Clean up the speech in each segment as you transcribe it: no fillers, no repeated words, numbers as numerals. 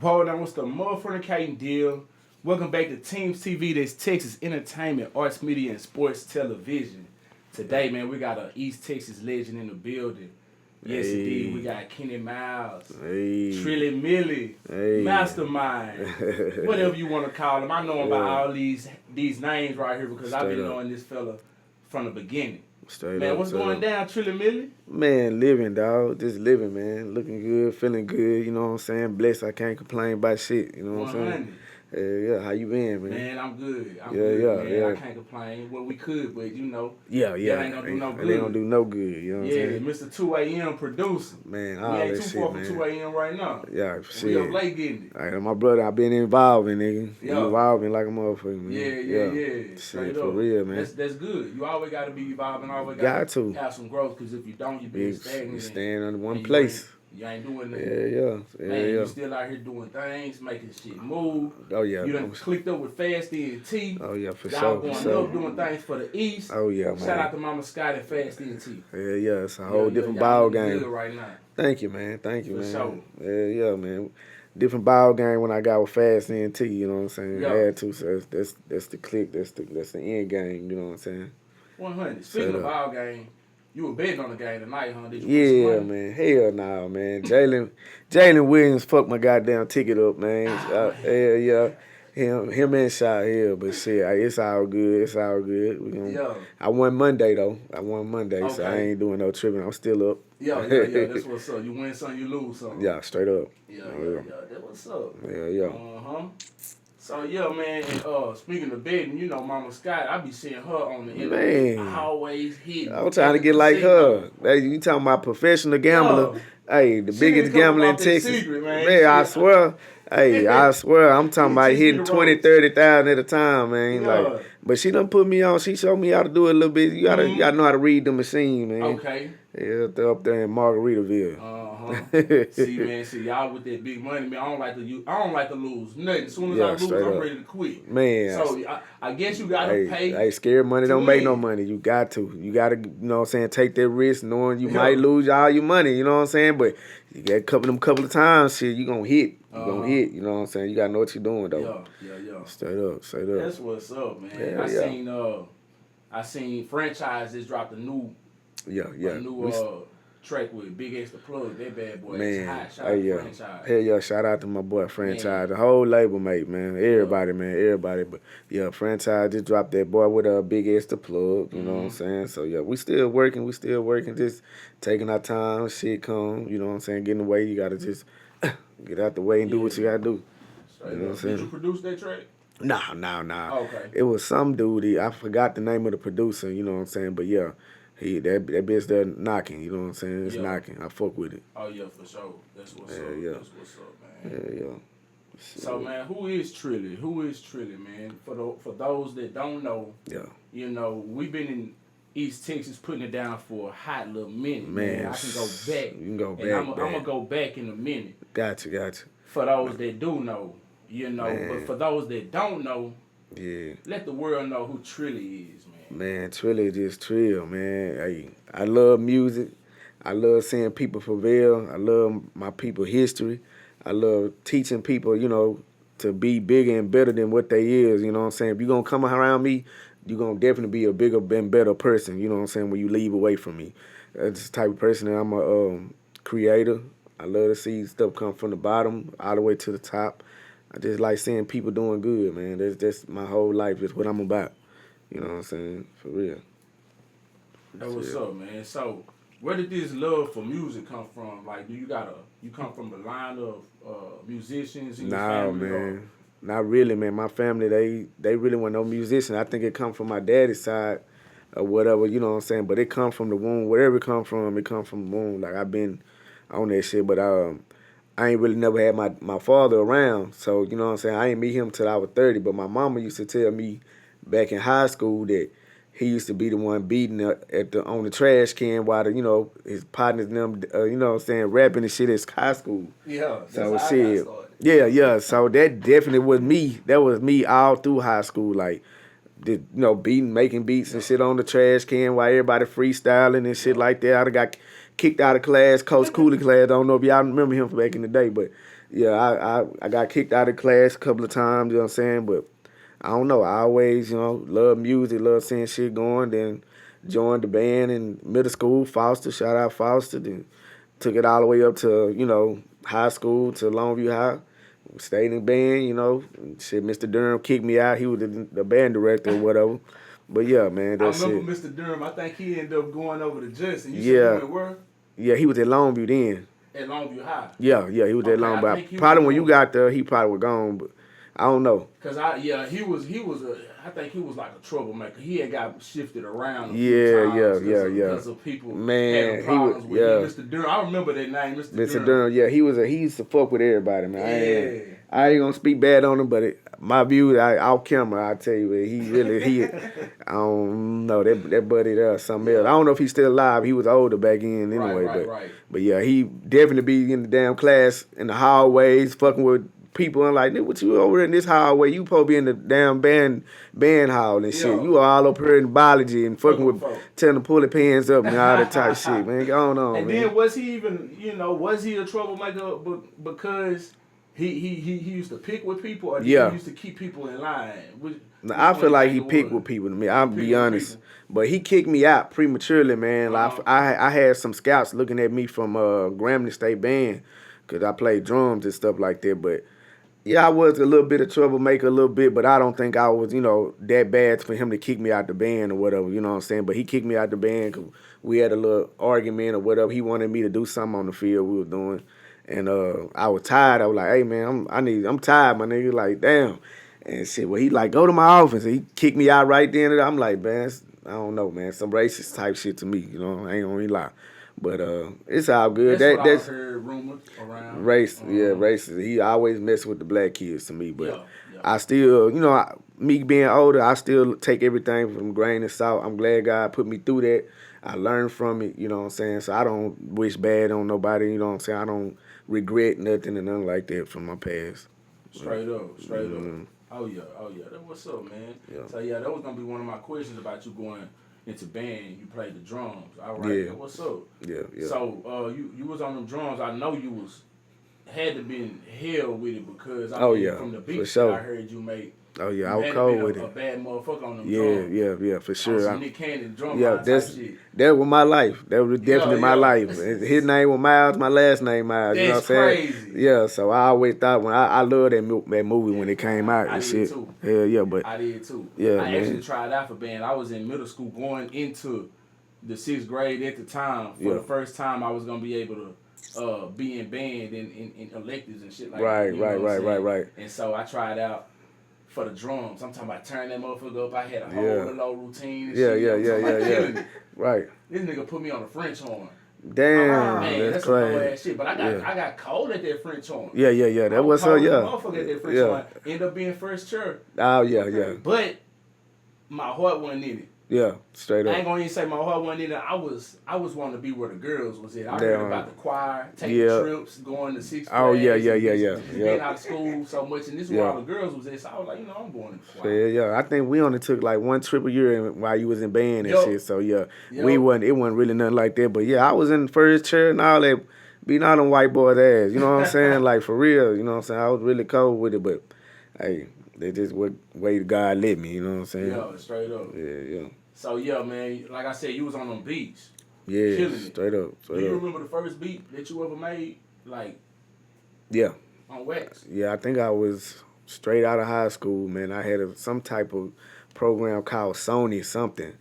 Hold on, what's the motherfucking deal? Welcome back to Teams TV, that's Texas Entertainment, Arts, Media, and Sports Television. Today, man, we got a East Texas legend in the building. Yes, indeed, we got Kenny Miles, Trilli Milli, Mastermind, whatever you want to call him. I know him by all these names right here because I've been knowing this fella from the beginning. Man, what's going down, Trilli Milli? Man, living, dog. Just living, man. Looking good, feeling good, you know what I'm saying? Blessed, I can't complain about shit, you know what I'm saying? Yeah, how you been, man? Man, I'm good. I'm good, man. I can't complain. Well, we could, but you know, that ain't gonna do no good. They don't do no good, you know what I'm saying? Mr. 2 a.m. producer. Man, we ain't too far from 2 a.m. right now. Yeah, shit. We up late getting it. All right, my brother, I been involving, nigga. Involving like a motherfucker, man. Yeah. Shit, for real, man. That's good. You always got to be evolving. Always got to have some growth, because if you don't, you be stagnant. You stand under one place. You ain't doing that. Man, you still out here doing things, making shit move. Oh, yeah. You done clicked up with Fast T. Oh, yeah, for Y'all sure. going up doing things for the East. Oh, yeah, man. Shout out to Mama Scott and Fast T. Yeah, it's a whole different ball game. Good right now. Thank you, man. For sure. Yeah, man. Different ball game when I got with Fast T, you know what I'm saying? I had to, so that's the click, that's the end game, you know what I'm saying? 100. Speaking of ball game, you were betting on the game tonight, huh? Did you yeah, man. Hell no, man. Jalen Williams fucked my goddamn ticket up, man. Yeah. Him and Shaw here, but shit, it's all good. It's all good. I won Monday though. Okay. So I ain't doing no tripping. I'm still up. Yeah. That's what's up. You win some, you lose some. Yeah, straight up. Yeah. That's what's up. Yeah. So yeah, man. Speaking of betting, you know, Mama Scott, I be seeing her on the internet. Man, always hitting. I'm trying to get like her. You talking about professional gambler? Hey, the biggest gambler in Texas. Secret, man. I swear. Hey, I swear, I'm talking about hitting 20, 30,000 at a time, man. Like, but she done put me on. She showed me how to do it a little bit. You gotta know how to read the machine, man. Okay. Yeah, they're up there in Margaritaville. See, y'all with that big money, man. I don't like to lose nothing. As soon as I lose, I'm ready to quit. Man. So I guess you gotta pay. Hey, scared money don't make no money. You got to. You gotta, you know what I'm saying, take that risk knowing you might lose all your money, you know what I'm saying? But you got a couple of times, shit, you gonna hit. You gonna hit, you know what I'm saying? You gotta know what you're doing though. Yeah. Straight up. That's what's up, man. I seen franchises dropped a new track with Big X the Plug. That bad boy. Man, hot. Shout out to franchise. Hell yeah, shout out to my boy franchise, the whole label mate, man. Everybody. But yeah, franchise just dropped that boy with a Big X the Plug, you know what I'm saying? So yeah, we still working, just taking our time, shit come, you know what I'm saying, getting away, you gotta just get out the way and do what you gotta do. You know what I'm saying? Did you produce that track? Nah. Okay. It was some dude, I forgot the name of the producer, you know what I'm saying, but yeah. That bitch there knocking, you know what I'm saying? It's knocking. I fuck with it. Oh yeah, for sure. That's what's up. That's what's up, man. Yeah. So man, who is Trilli, man? For those that don't know, you know, we've been in East Texas putting it down for a hot little minute. Man, I can go back. You can go back. I'm gonna go back in a minute. Gotcha. For those that do know, you know, but for those that don't know, let the world know who Trilli is, man. Man, Trilli just Trill, man. Hey, I love music. I love seeing people prevail. I love my people history. I love teaching people, you know, to be bigger and better than what they is, you know what I'm saying? If you're going to come around me, you're going to definitely be a bigger and better person, you know what I'm saying, when you leave away from me. That's the type of person that I'm a creator. I love to see stuff come from the bottom all the way to the top. I just like seeing people doing good, man. That's my whole life. That's what I'm about. You know what I'm saying? For real. That's what's up, man. So, where did this love for music come from? Like, you come from a line of musicians in your family? Man. Not really, man. My family, they really weren't no musician. I think it come from my daddy's side or whatever, you know what I'm saying? But it come from the womb. Wherever it come from the womb. Like, I've been on that shit, but I ain't really never had my father around. So, you know what I'm saying? I ain't meet him till I was 30, but my mama used to tell me back in high school that he used to be the one beating on the trash can while his partners and them you know what I'm saying, rapping and shit at high school. Yeah. So shit. Yeah. So that definitely was me. That was me all through high school. Like making beats and shit on the trash can while everybody freestyling and shit like that. I got kicked out of class, Coach Cooley class. I don't know if y'all remember him from back in the day, but yeah, I got kicked out of class a couple of times, you know what I'm saying? But I don't know. I always, love music, love seeing shit going. Then joined the band in middle school, Foster, shout out Foster. Then took it all the way up to, high school to Longview High. Stayed in the band, Shit, Mr. Durham kicked me out. He was the band director or whatever. But yeah, man, I that's remember it. Mr. Durham. I think he ended up going over to Justin. You said he Yeah, went where? yeah, he was at Longview then. At Longview High. Yeah, he was at Okay, Longview. I think he was Probably when you doing. got there, he probably was gone, but I don't know. Cause I think he was like a troublemaker. He had got shifted around a few Yeah, times yeah. because of people having Man, he was, problems with him. yeah. Mr. Durham, I remember that name, Mr. Mr. Durham. Durham, yeah, he used to fuck with everybody, man. Yeah. I ain't gonna speak bad on him, but my view, off camera, I tell you, I don't know that buddy there, something else. I don't know if he's still alive. He was older back then, anyway. Right. But yeah, he definitely be in the damn class in the hallways, fucking with people. I'm like, nigga, what you over in this hallway? You supposed to be in the damn band hall and shit. Yeah. You are all up here in biology and fucking with Folk. telling them to pull their pants up and all that type shit, man. Go on, And man. then was he even, was he a troublemaker because he used to pick with people, or did he used to keep people in line? I feel like he picked with people to me. I'll be honest. But he kicked me out prematurely, man. I had some scouts looking at me from Grambling State Band because I played drums and stuff like that. But yeah, I was a little bit of troublemaker, a little bit, but I don't think I was, that bad for him to kick me out the band or whatever, you know what I'm saying? But he kicked me out the band because we had a little argument or whatever. He wanted me to do something on the field we were doing. And I was tired. I was like, hey, man, I'm tired, my nigga. Like, damn. And shit, well, he like, go to my office. And he kicked me out right then. And I'm like, man, I don't know, man. Some racist type shit to me, I ain't gonna lie. But it's all good. That's what I heard rumors around. Racist. He always mess with the black kids to me. But Yeah. I still, me being older, I still take everything from grain of salt. I'm glad God put me through that. I learned from it, you know what I'm saying? So I don't wish bad on nobody, you know what I'm saying? I don't regret nothing and nothing like that from my past. Straight up. Oh yeah, that's what's up, man. Yeah. So yeah, that was gonna be one of my questions about you going into band. You played the drums. All right, that's what's up. Yeah. So you was on them drums. I know you had to be in hell with it because from the beats sure. I heard you make. Oh yeah, I was cold with it. A bad motherfucker on them drums. Yeah, for sure. Some Nick Cannon drum shit. That was my life. That was definitely my life. His name was Miles, my last name Miles. You know what I'm saying? Crazy. Yeah, so I always thought when I loved that movie when it came out and shit. Too. Hell yeah, but I did too. Yeah, I man. actually tried out for band. I was in middle school going into the 6th grade at the time. For the first time I was gonna be able to be in band in electives and shit like that. Right. And so I tried out for the drums. I'm talking about turn that motherfucker up. I had a whole little routine and shit. Yeah. Right. This nigga put me on the French horn. Damn, Man, that's some low crazy. ass shit. But I got cold at that French horn. Yeah. That was her, yeah. Motherfucker at that French horn. End up being first chair. Oh yeah. But my heart wasn't in it. Yeah, straight up. I ain't gonna even say my heart wasn't in it. I was wanting to be where the girls was at. I heard about the choir, taking trips, going to 6th grade. Oh yeah. Being out of school so much, and this is where all the girls was at. So I was like, I'm going to the choir. Yeah. I think we only took like one trip a year while you was in band and shit. So it wasn't really nothing like that. But yeah, I was in the first chair and all that, beating all them white boys' ass. You know what I'm saying? Like for real. You know what I'm saying? I was really cold with it, but hey. They just what way God led me, you know what I'm saying? Yeah, straight up. Yeah. So yeah, man, like I said, you was on them beats. Yeah, killing it. straight up. Do you remember the first beat that you ever made? Like on wax? Yeah, I think I was straight out of high school, man. I had some type of program called Sony something.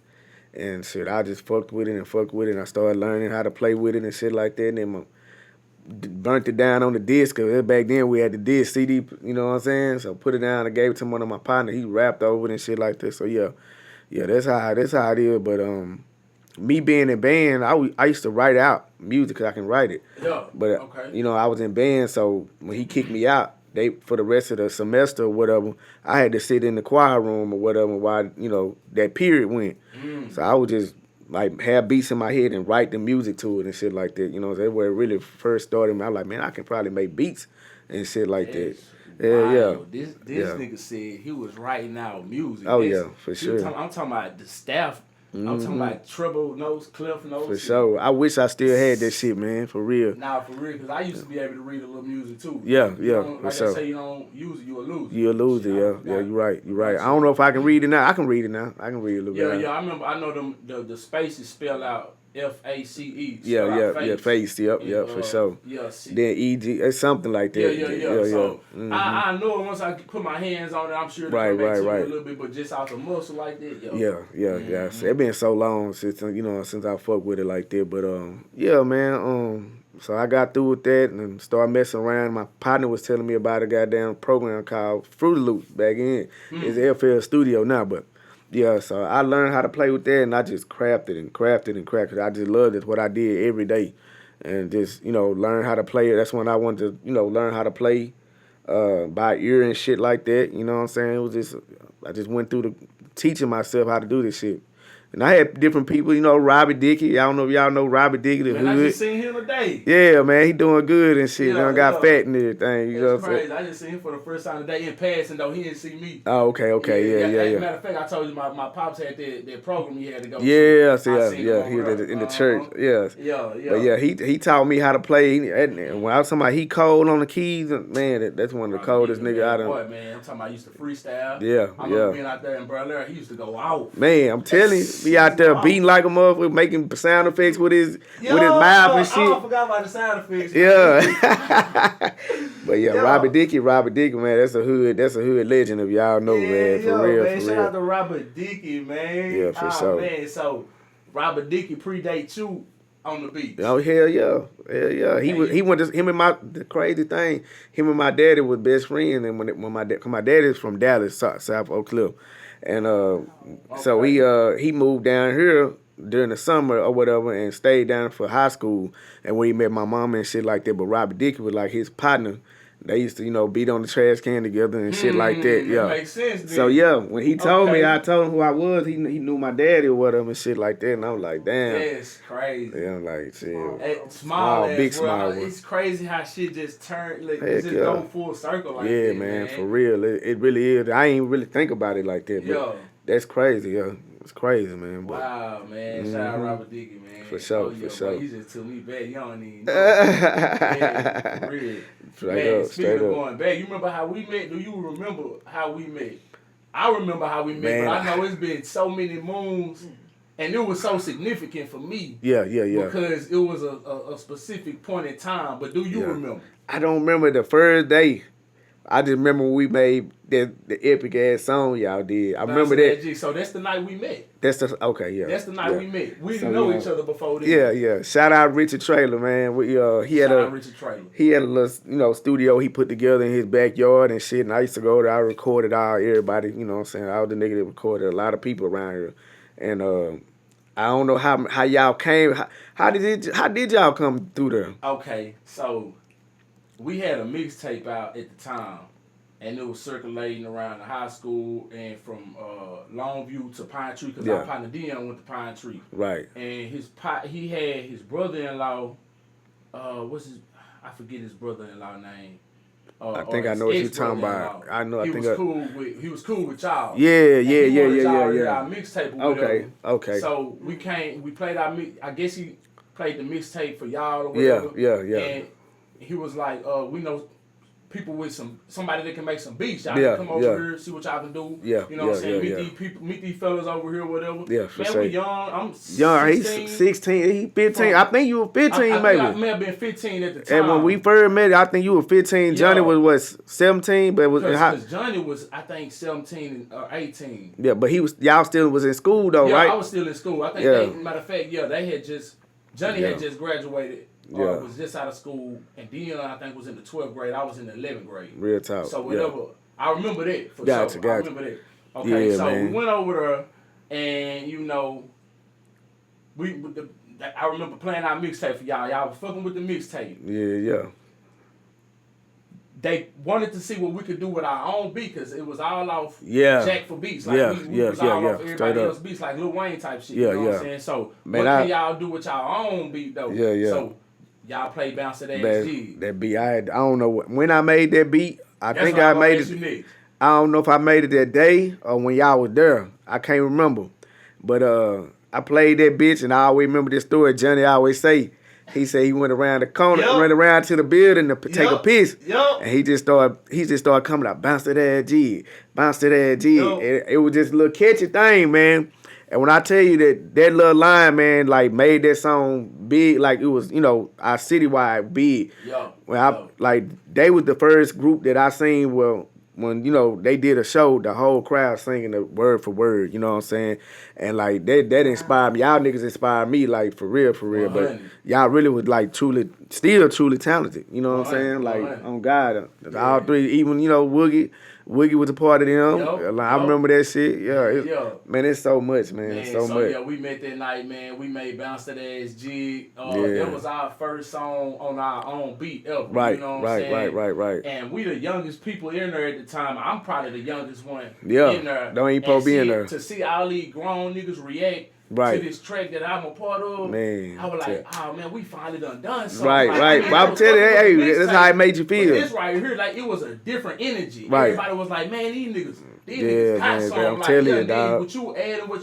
And shit, I just fucked with it. And I started learning how to play with it and shit like that. And then burnt it down on the disc, cause back then we had the disc CD, you know what I'm saying? So put it down and gave it to one of my partners. He rapped over it and shit like that. So yeah, that's how it is. But me being in band, I used to write out music cause I can write it. Yeah. But okay. I was in band, so when he kicked me out, for the rest of the semester or whatever, I had to sit in the choir room or whatever while that period went. So I would just like have beats in my head and write the music to it and shit like that. That's where it really first started. I was like, man, I can probably make beats and shit like that. Yeah. This nigga said he was writing out music. Oh yeah, for sure. I'm talking about the staff I'm talking about treble notes, cliff notes. For sure. I wish I still had that shit, man. For real. Nah, for real, because I used to be able to read a little music too. Yeah, You for like sure. I say, you don't use it, you'll lose it. You'll lose it, yeah. You're right. I don't know if I can read it now. I can read it now. I can read a little bit. Yeah, I remember. I know them. The spaces spell out FACE. Yeah, face. Yep, for sure. Yeah, then EG, it's something like that. Yeah. So I know once I put my hands on it, I'm sure to come back to it a little bit, but just out the muscle like that, Yeah. So it been so long since since I fucked with it like that, but yeah, man. So I got through with that and started messing around. My partner was telling me about a goddamn program called Fruity Loops back in. It's FL Studio now, but. Yeah, so I learned how to play with that, and I just crafted. I just loved it, what I did every day. And just, learn how to play it. That's when I wanted to, learn how to play by ear and shit like that. You know what I'm saying? It was just, I just went through the teaching myself how to do this shit. And I had different people, Robbie Dickey. I don't know if y'all know Robbie Dickey, the hood. I just seen him today. Yeah, man, he doing good and shit. Got fat and everything. You know what I'm saying? I just seen him for the first time today in passing, though. He didn't see me. Oh, okay, yeah. Matter of fact, I told you my pops had that program he had to go to. Yeah. He was in the church. Yeah. But yeah, he taught me how to play. And when I was talking about he cold on the keys, man, that's one of the coldest niggas I done. Boy, man, I'm talking about I used to freestyle. Yeah. I remember being out there in Berlin, he used to go out. Man, I'm telling you. Be out there beating like a motherfucker, making sound effects with his mouth and shit. I forgot about the sound effects. Yeah. But yeah, Robbie Dickey, man, that's a hood legend if y'all know, man. For real, man. for Shout real. out to Robert Dickey, man. Yeah, for sure. Man, so Robert Dickey predates you on the beach. Oh hell yeah. The crazy thing, him and my daddy was best friends, and when my daddy's from Dallas, South Oak Cliff. And so he moved down here during the summer or whatever and stayed down for high school. And when he met my mama and shit like that, but Robert Dickey was like his partner. They used to, beat on the trash can together and shit like that. Yeah. That makes sense, then. So yeah, when he told me, I told him who I was. He knew my daddy or whatever and shit like that. And I was like, damn. That's crazy. Yeah, I'm like, shit. Small, big small. It's crazy how shit just turned, go full circle like that. Yeah, man, for real. It really is. I ain't really think about it like that. But that's crazy, yeah. It's crazy, man. But, wow, man. Shout out Robert Dickey, man. For sure, for sure. Boy, you just took me back. You don't even know. Yeah, for real. Speaking of going back, you remember how we met? Do you remember how we met? I remember how we met, but I know it's been so many moons, and it was so significant for me. Yeah. Because it was a specific point in time. But do you remember? I don't remember the first day. I just remember when we made the epic ass song y'all did. I remember that. So that's the night we met. That's the night we met. We didn't know each other before this. Yeah. Shout out Richard Traylor, man. He had a little studio he put together in his backyard and shit. And I used to go there. I recorded everybody. You know what I'm saying? I was the nigga that recorded a lot of people around here. And I don't know how y'all came. How did y'all come through there? Okay, so we had a mixtape out at the time, and it was circulating around the high school and from Longview to Pine Tree, because our partner Dion went to Pine Tree. Right. And he had his brother-in-law, I forget his brother-in-law name. I think I know what you're talking about. He was cool with y'all. Yeah. Our mixtape. Okay. So we played I guess he played the mixtape for y'all or whatever. Yeah. And he was like, we know people with somebody that can make some beats. Y'all can come over here, see what y'all can do. Yeah. You know what I'm saying? These people, meet these fellas over here, whatever. Yeah, for sure. Man, we young. I'm 16. He's 16. He's 15. I think you were 15, maybe. I may have been 15 at the time. And when we first met, I think you were 15. Johnny was 17, but it was because Johnny was, I think, 17 or 18. Yeah, but y'all still was in school though, right? Yeah, I was still in school. I think matter of fact, they had just Johnny had just graduated. Was just out of school, and Dion, I think, was in the 12th grade. I was in the 11th grade. Real talk. So whatever, I remember that for sure. I remember that. Okay, so we went over there, and I remember playing our mixtape for y'all. Y'all was fucking with the mixtape. Yeah. They wanted to see what we could do with our own beat, because it was all off Jack for beats. Like we was all off everybody else's beats, like Lil Wayne type shit. You know what I'm saying? So what can y'all do with y'all own beat though? Yeah. So y'all play Bounce That Ass G. That beat, I don't know when I made that beat. I think I made it. I don't know if I made it that day or when y'all was there. I can't remember. But I played that bitch, and I always remember this story. Johnny always say. He said he went around the corner, went around to the building to take a piss, and he just started coming out, bounce to that G, bounce to that G. It was just a little catchy thing, man. And when I tell you that little line, man, like made that song big, like it was, our citywide big. Like they was the first group that I seen. Well, when they did a show, the whole crowd singing the word for word, you know what I'm saying? And like that inspired me. Y'all niggas inspired me, like for real. But y'all really was like still truly talented, you know what I'm saying? Like on God, all three, even Woogie was a part of them. I remember that shit. Man, it's so much, man. So much. Yeah, we met that night, man. We made Bounce That Ass Jig. That was our first song on our own beat ever. Right, you know what I'm saying? Right. And we the youngest people in there at the time. I'm probably the youngest one in there. Don't even supposed to be in there. To see all these grown niggas react to this track that I'm a part of, man, I was like, oh man, we finally done something. Right. But I'm telling you, hey, that's how it made you feel. But this right here, like, it was a different energy. Right. Everybody was like, man, these niggas got something. I'm telling you, dog. What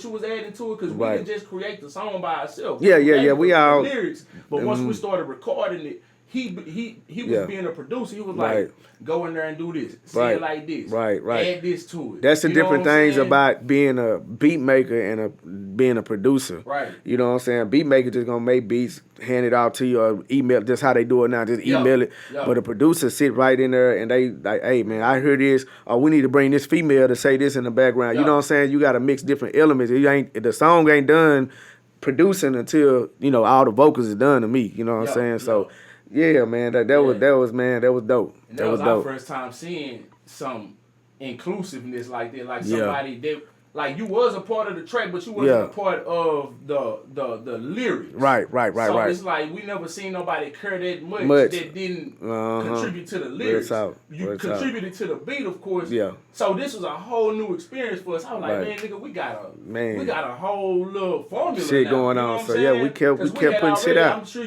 you was adding to it, because we didn't just create the song by ourselves. Yeah. We all lyrics, but once we started recording it, he was being a producer. He was like, go in there and do this. Say it like this. Right. Add this to it. That's the different things about being a beat maker and being a producer. Right. You know what I'm saying? Beat maker just gonna make beats, hand it out to you, or email. That's how they do it now. Just email it. But a producer sit right in there and they like, hey man, I heard this. Or we need to bring this female to say this in the background. You know what I'm saying? You got to mix different elements. The song ain't done producing until all the vocals is done to me. You know what I'm saying? So. Yeah, man, that was dope. And that was our first time seeing some inclusiveness like that, like somebody that, like, you was a part of the track, but you wasn't a part of the lyrics. Right. So it's like we never seen nobody care that much. That didn't contribute to the lyrics. You contributed to the beat, of course. Yeah. So this was a whole new experience for us. I was like, man, nigga, we got a whole little formula shit now, going on. So we kept putting shit out. I'm sure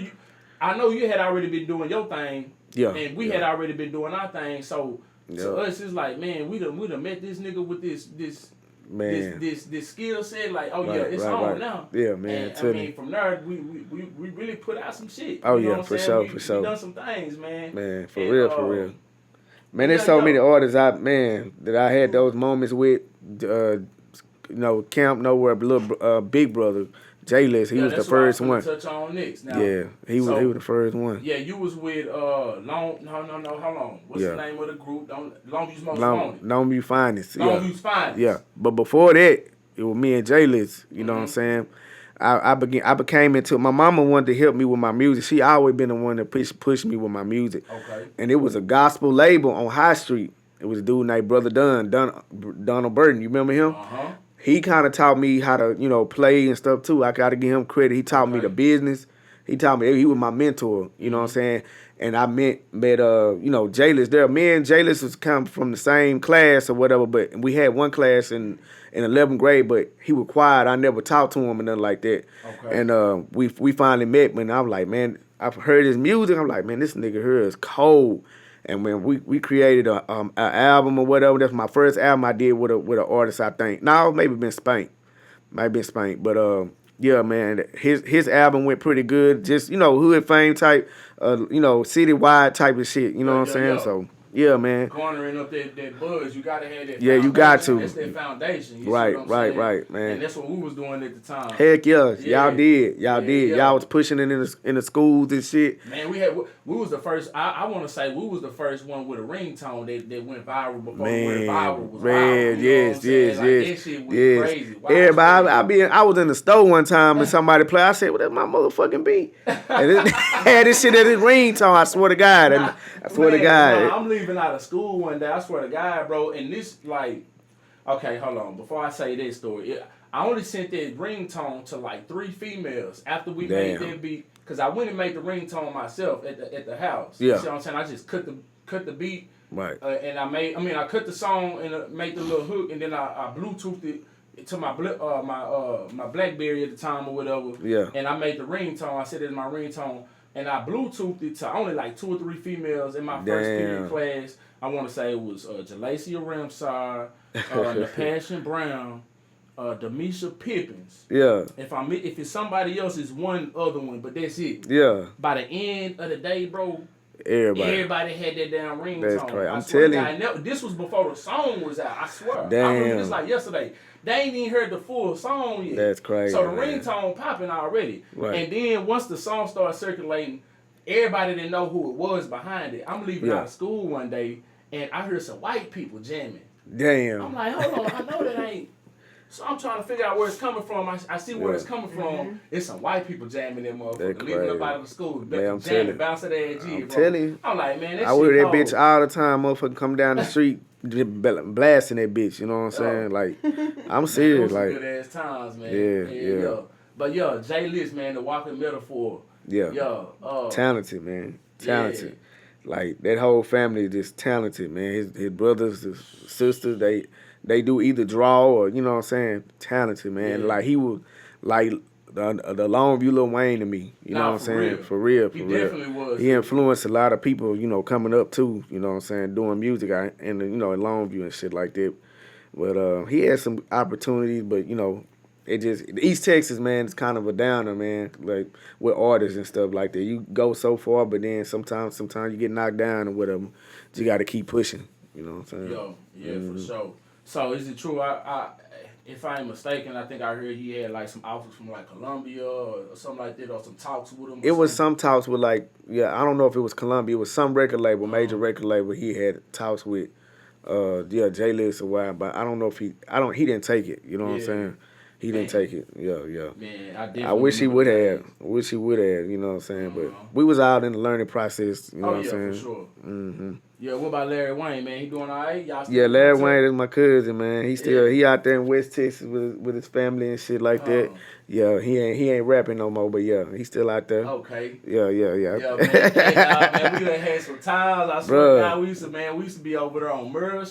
I know you had already been doing your thing, and we had already been doing our thing. So to us, it's like, man, we done met this nigga with this skill set. Like, it's on now. Yeah, man. And, I mean, from there, we really put out some shit. Oh you know for sure. We done some things, man. Man, for real. Man, there's so many artists that I had those moments with. Camp Nowhere, little Big Brother. J-List, he was the first one. Touch on next. Now, he was the first one. Yeah, you was with hold on. What's the name of the group? Longview's Most Wanted. Longview Finest. Longview's Finest. Yeah, but before that, it was me and J-List. You know what I'm saying? I became into. My mama wanted to help me with my music. She always been the one that pushed me with my music. Okay. And it was a gospel label on High Street. It was a dude named Brother Donald Burton. You remember him? He kind of taught me how to, play and stuff too. I got to give him credit. He taught me the business. He taught me, he was my mentor, you know what I'm saying? And I met J-List there. Me and J-List was kind of from the same class or whatever, but we had one class in 11th grade, but he was quiet. I never talked to him or nothing like that. Okay. And we finally met, and I was like, man, I've heard his music. I'm like, man, this nigga here is cold. And when we created an album or whatever, that's my first album I did with an artist, I think. No, maybe been Spank. But yeah, man, his album went pretty good. Just, hood fame type, citywide type of shit. You know what I'm saying? So yeah, man. Garnering up that buzz, you gotta have that. Yeah, you got to. That's that foundation. Right, man. And that's what we was doing at the time. Heck yeah, y'all did. Y'all was pushing it in the schools and shit. Man, we was the first. I want to say we was the first one with a ringtone that went viral before viral was viral. Yes. That shit was crazy. Everybody, I was in the store one time and somebody played. I said, "Well, that's my motherfucking beat." And it had this shit at his ringtone. I swear to God. I'm leaving out of school one day, I swear to God, bro, and this, like, okay, hold on, before I say that story, I only sent that ringtone to like 3 females after we made that beat, because I went and made the ringtone myself at the house. Yeah. You see what I'm saying? I just cut the beat, right, and I cut the song and made the little hook, and then I Bluetoothed it to my BlackBerry at the time or whatever. Yeah. And I made the ringtone. I said it's my ringtone. And I Bluetoothed it to only like 2 or 3 females in my first period class. I want to say it was Jalacia Ramsar, Passion Brown, Demisha Pippins. Yeah. If it's somebody else, it's one other one, but that's it. Yeah. By the end of the day, bro, Everybody had that damn ringtone. That's crazy. I I'm swear telling to God, this was before the song was out. I swear. Damn. I remember this like yesterday. They ain't even heard the full song yet. That's crazy. So the man. ringtone popping already. Right. And then once the song started circulating, everybody didn't know who it was behind it. I'm leaving out of school one day, and I heard some white people jamming. Damn. I'm like, hold on, I know that ain't. So I'm trying to figure out where it's coming from. I see where it's coming from. It's some white people jamming that motherfucker, leaving up out of the school, jamming, bouncing their G. I'm telling you. I'm like, man, that I hear that bitch all the time. Motherfucker come down the street blasting that bitch. You know what I'm saying? Like, I'm serious. Man, like, good ass times, man. Yeah. But Jay List, man, the walking metaphor. Yeah. Talented, man. Talented. Like, that whole family is just talented, man. His brothers, his sisters, they do either draw or, you know what I'm saying, talented, man. Yeah. Like, he was, like, the Longview Lil Wayne to me. You know what I'm saying? Real. For real. He definitely was. He influenced a lot of people, you know, coming up, too. You know what I'm saying? Doing music in Longview and shit like that. But he had some opportunities, but, you know, East Texas, man, it's kind of a downer, man, like, with artists and stuff like that. You go so far, but then sometimes you get knocked down or whatever. You got to keep pushing, you know what I'm saying? For sure. So is it true? If I ain't mistaken, I think I heard he had like some offers from like Columbia or something like that, or some talks with him. It was some talks with I don't know if it was Columbia. It was some record label, major record label. He had talks with, Jay List a while, but I don't know if he didn't take it. You know what I'm saying? He didn't take it. Yeah. Man, I wish he would have. You know what I'm saying? But we was out in the learning process. You know what I'm saying? For sure. Mm-hmm. Yeah, what about Larry Wayne, man? He doing all right? Y'all still Larry Wayne is my cousin, man. He out there in West Texas with his family and shit like that. Yeah, he ain't rapping no more, but he's still out there. Okay. Yeah. Yeah, man, we done had some times. I swear to God, we used to be over there on Merle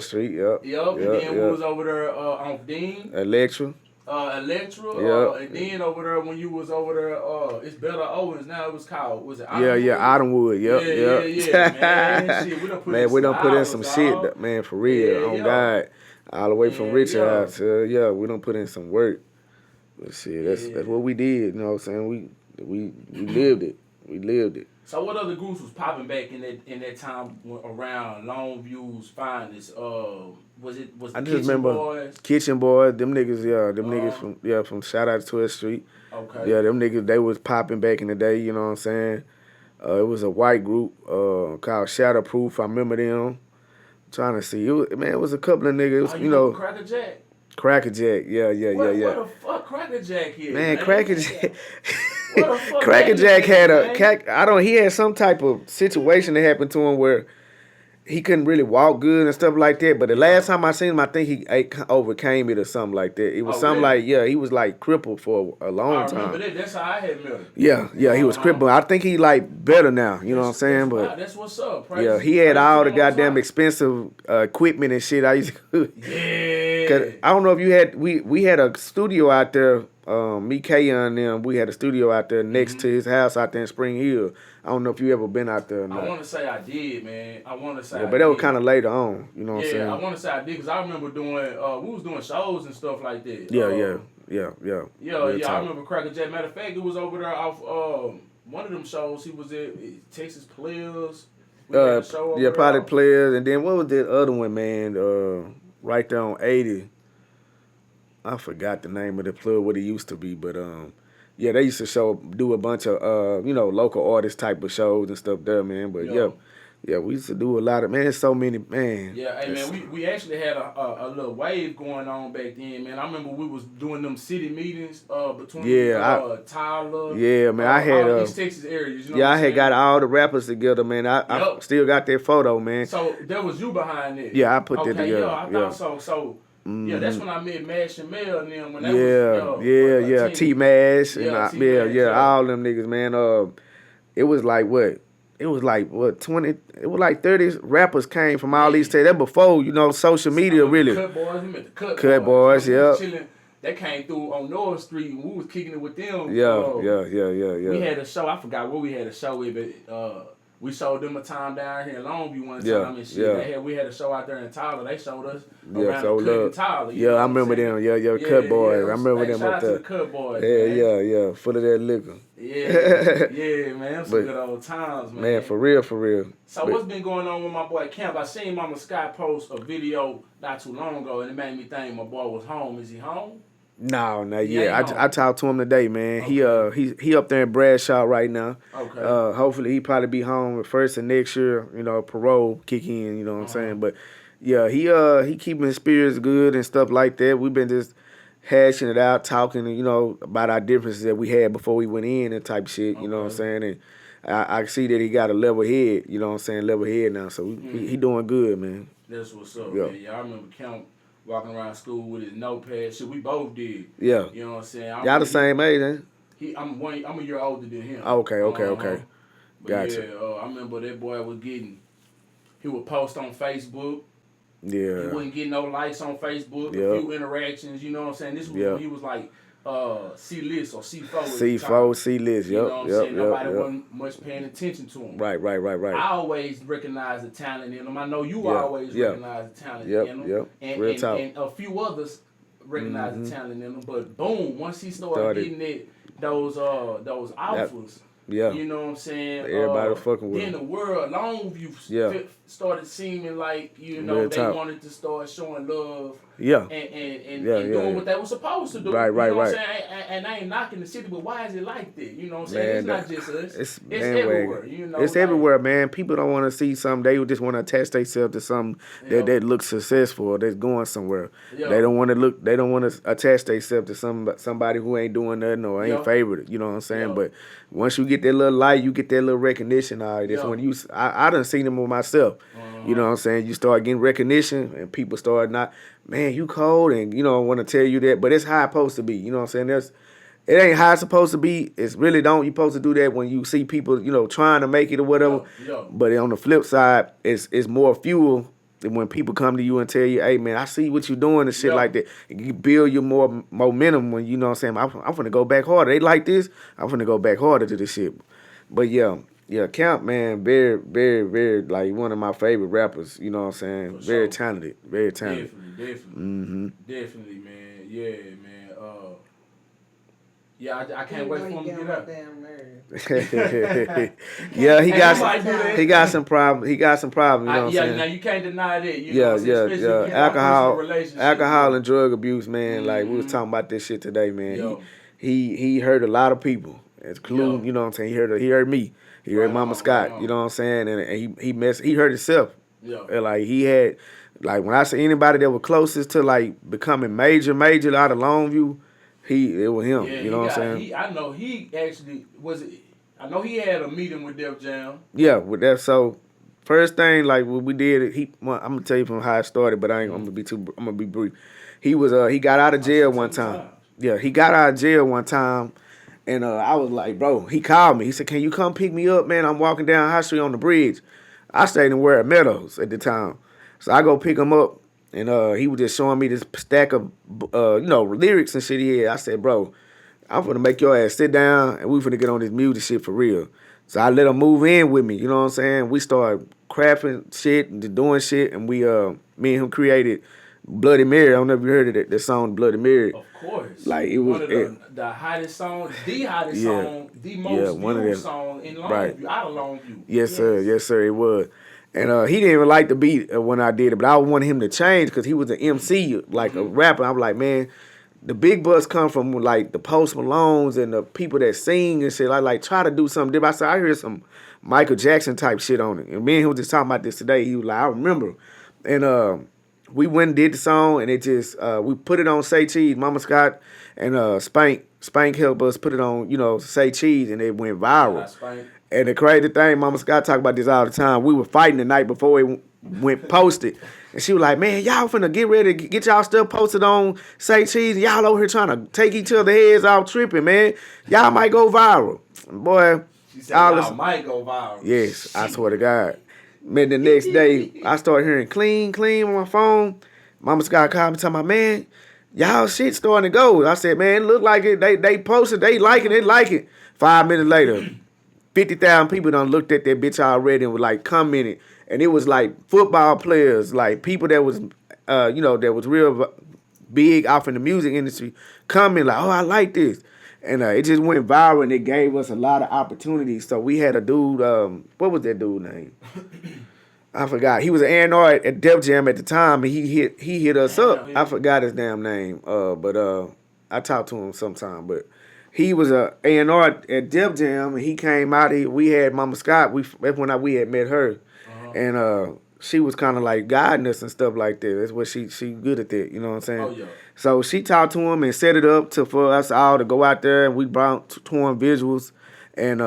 Street. Yep. And then we was over there on Dean. Electra. And then over there when you was over there, it's Better Owens now. It was called, was it Ottonwood? Yeah, man. Shit, we done put in some shit, man, for real. God, all the way from Richard House. We done put in some work. But shit, that's what we did. You know what I'm saying? We lived it. We lived it. So what other groups was popping back in that time around Longview's finest? Was I just Kitchen remember Boys? Kitchen Boys, them niggas, niggas from Shout Out to 12th Street. Okay. Yeah, them niggas, they was popping back in the day, you know what I'm saying? It was a white group called Shatterproof. I remember them. I'm trying to see. It was a couple of niggas, you know. Cracker Jack? Cracker Jack, yeah. What the fuck Cracker Jack here? Man, Cracker Jack. What the fuck Cracker Jack had he had some type of situation that happened to him where he couldn't really walk good and stuff like that. But the last time I seen him, I think he overcame it or something like that. It was something really? like, he was like crippled for a long time. I remember that. That's how I had met him. Yeah, he was crippled. I think he like better now. You know what I'm saying? But that's what's up. He had all the goddamn expensive equipment and shit. I used to. Cause I don't know if you had. We had a studio out there. Me, Kaya, and them. We had a studio out there next to his house out there in Spring Hill. I don't know if you ever been out there or not. I want to say I did, man. But that was kind of later on. You know what I'm saying? I want to say I did because I remember doing. We was doing shows and stuff like that. Yeah. I remember Cracker Jack. Matter of fact, it was over there off one of them shows. He was at Texas Players. Probably Players, and then what was that other one, man? Right there on 80. I forgot the name of the club, what it used to be, but they used to do a bunch of local artist type of shows and stuff there, man. But we used to do a lot of, man, so many, man. Yeah, hey man, we actually had a little wave going on back then, man. I remember we was doing them city meetings between Tyler. Yeah, man, I had all East Texas areas. You know I had got all the rappers together, man. I still got that photo, man. So that was you behind it. Yeah, I put that together. Yeah, I thought so. So. Yeah, that's when I met Mash and Mel and them. When that T.e.a.m.s and all them niggas, man. It was like what? It was like 20. It was like 30 rappers came from all these states. That before social media really. Cut Boys, we met the Cut Boys, yeah. They came through on North Street and we was kicking it with them. Yeah. We had a show. I forgot what we had a show with, but We showed them a time down here in Longview one Yeah, time and shit. yeah. We had a show out there in Tyler. They showed us Yeah, around so the cut in look. Tyler. You Yeah, know I what I'm remember saying? them. Yeah, Yeah, cut boys. I yeah. remember Hey, them shout up out to the there. cut boys, Yeah, man. yeah. Full of that liquor. Yeah, man. Them some But good old times, man, for real. So But what's been going on with my boy Camp? I seen Mama Scott post a video not too long ago, and it made me think my boy was home. Is he home? no, He ain't home. I talked to him today, man. Okay. He up there in Bradshaw right now. Okay. Hopefully he probably be home first of next year. You know, parole kick in. You know what I'm saying? But yeah, he keeping his spirits good and stuff like that. We've been just hashing it out, talking, you know, about our differences that we had before we went in and type shit. You know what I'm saying? And I see that he got a level head. You know what I'm saying? Level head now, so he doing good, man. That's what's up, Yeah. man. Y'all remember Camp walking around school with his notepad. Shit, we both did. Yeah. You know what I'm saying? Y'all the same age, ain't I'm a year older than him. Okay. But Gotcha. yeah, I remember that boy was getting. He would post on Facebook. Yeah. He wouldn't get no likes on Facebook. Yep. A few interactions. You know what I'm saying? This was when he was like C-list or C4. C4, C-list. You know what I'm saying? Nobody yep. wasn't much paying attention to him. Right. I always recognize the talent in him. I know you always recognize the talent in him. Yep. And a few others recognize the talent in him. But boom, once he started getting those offers. Yeah. You know what I'm saying? Everybody fucking with him. Then the world, Longview started seeming like, you know, they wanted to start showing love. Yeah. And doing what they were supposed to do. Right. You know what I'm saying? And I ain't knocking the city, but why is it like that? You know what I'm saying? It's not just us. It's everywhere. You know, it's everywhere, man. People don't want to see something. They just want to attach themselves to something that looks successful or that's going somewhere. Yeah. They don't want to attach themselves to somebody who ain't doing nothing or ain't favored. You know what I'm saying? But once you get that little light, you get that little recognition. All right, that's when I done seen them with myself. You know what I'm saying? You start getting recognition and people start not, man, you cold, and you know, want to tell you that, but it's how it's supposed to be. You know what I'm saying? It ain't how it's supposed to be. It's really don't. You supposed to do that when you see people, you know, trying to make it or whatever. But on the flip side, it's more fuel than when people come to you and tell you, hey man, I see what you're doing and shit like that. You build your more momentum when you know what I'm saying. I'm finna go back harder. They like this. I'm finna go back harder to this shit. But yeah, Camp, man, very, very, very, like, one of my favorite rappers, you know what I'm saying? Very talented, very talented. Definitely, man. Yeah, man. I can't wait for him to get up. Yeah, he got some problem. You know what I'm saying? Now you can't deny that. You know what I'm Alcohol and drug abuse, man. Like, we was talking about this shit today, man. He hurt a lot of people. Including, you know what I'm saying? He hurt me. He hurt Mama Scott, you know what I'm saying? And he hurt himself. Yeah. And like he had, like when I say anybody that was closest to like becoming major out of Longview, it was him. You know what I'm saying? I know he actually I know he had a meeting with Def Jam. Yeah, with that. So first thing, like what we did, I'm gonna tell you from how it started, but I'm gonna be brief. He got out of jail one time. Yeah, he got out of jail one time. And I was like, bro, he called me. He said, can you come pick me up, man? I'm walking down High Street on the bridge. I stayed in Ware Meadows at the time. So I go pick him up, and he was just showing me this stack of, lyrics and shit he had. I said, bro, I'm finna make your ass sit down, and we finna get on this music shit for real. So I let him move in with me, you know what I'm saying? We started crafting shit and doing shit, and me and him created Bloody Mary. I don't know if you heard of that song, Bloody Mary. Of course. Like it was one of the hottest songs, the hottest song, the most viewed song in Longview, out of Longview. Yes, sir, it was. And he didn't even like the beat when I did it, but I wanted him to change because he was an MC, like a rapper. I'm like, man, the big buzz come from like the Post Malones and the people that sing and shit. I like try to do something different. I said, I heard some Michael Jackson type shit on it. And me and him was just talking about this today. He was like, I remember. And we went and did the song, and it just we put it on Say Cheese. Mama Scott and Spank helped us put it on, Say Cheese, and it went viral. And the crazy thing, Mama Scott talk about this all the time. We were fighting the night before it went posted, and she was like, "Man, y'all finna get ready to get y'all stuff posted on Say Cheese. And y'all over here trying to take each other heads off tripping, man. Y'all might go viral, boy. She said y'all might go viral. Yes, I swear to God. Man, the next day, I started hearing clean on my phone. Mama Scott called me talking about, man, y'all shit starting to go. I said, man, it look like it. They posted, they like it. 5 minutes later, 50,000 people done looked at that bitch already and was like commented, and it was like football players, like people that was, that was real big off in the music industry, comment like, "Oh, I like this," and it just went viral, and it gave us a lot of opportunities. So we had a dude, what was that dude name? I forgot. He was an A&R at Def Jam at the time, and he hit us up. I forgot his damn name, but I talked to him sometime. But he was a A&R at Def Jam, and he came out. We had Mama Scott. That's when we had met her, and she was kind of like guiding us and stuff like that. That's what she good at that. You know what I'm saying? Oh yeah. So she talked to him and set it up for us all to go out there, and we brought torn visuals, and